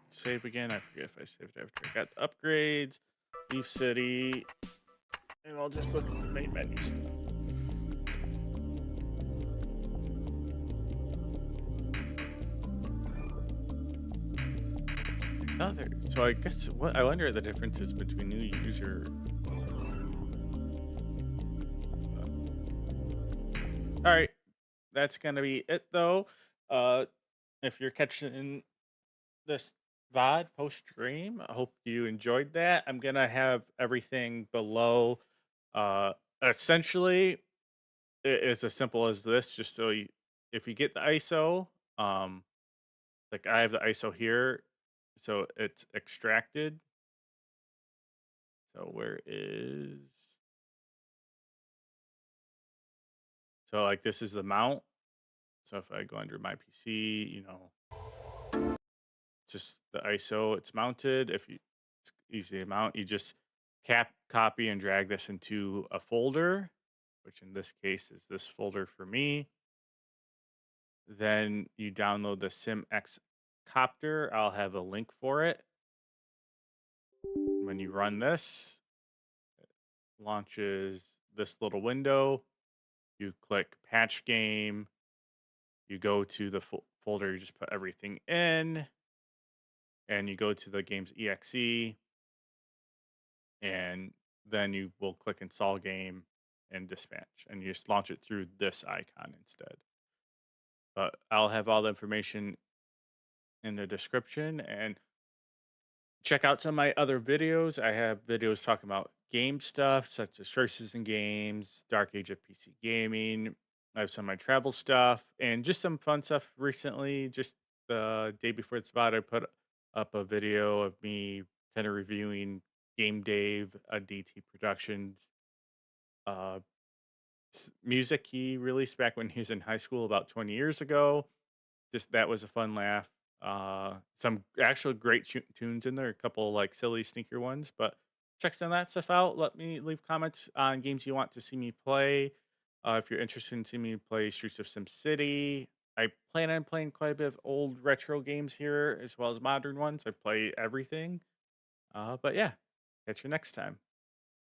Speaker 1: Save again. I forget if I saved after I got the upgrades. Leave city. and I'll just look at the main menu stuff. Another. So I guess what I wonder the differences between new user. All right, that's gonna be it though. Uh, if you're catching this VOD post stream, I hope you enjoyed that. I'm gonna have everything below. Essentially, it's as simple as this. Just so you, if you get the ISO, like I have the ISO here, so it's extracted. So where is so like this is the mount. So if I go under my PC, just the ISO it's mounted. If you it's easy to mount, you just copy and drag this into a folder, which in this case is this folder for me. Then you download the SimX Copter. I'll have a link for it. When you run this, it launches this little window. You click patch game. You go to the folder, you just put everything in, and you go to the game's exe, and then you will click install game and dispatch, and you just launch it through this icon instead. But I'll have all the information in the description, and check out some of my other videos. I have videos talking about game stuff, such as choices in games, Dark Age of PC gaming. I have some of my travel stuff and just some fun stuff recently. Just the day before it's VOD, I put up a video of me kind of reviewing Game Dave, a DT Productions uh, music he released back when he was in high school about 20 years ago. Just that was a fun laugh. Some actual great tunes in there, a couple like silly sneaker ones, but check some of that stuff out. Let me leave comments on games you want to see me play. If you're interested in seeing me play Streets of Sim City, I plan on playing quite a bit of old retro games here as well as modern ones. I play everything. But yeah, catch you next time.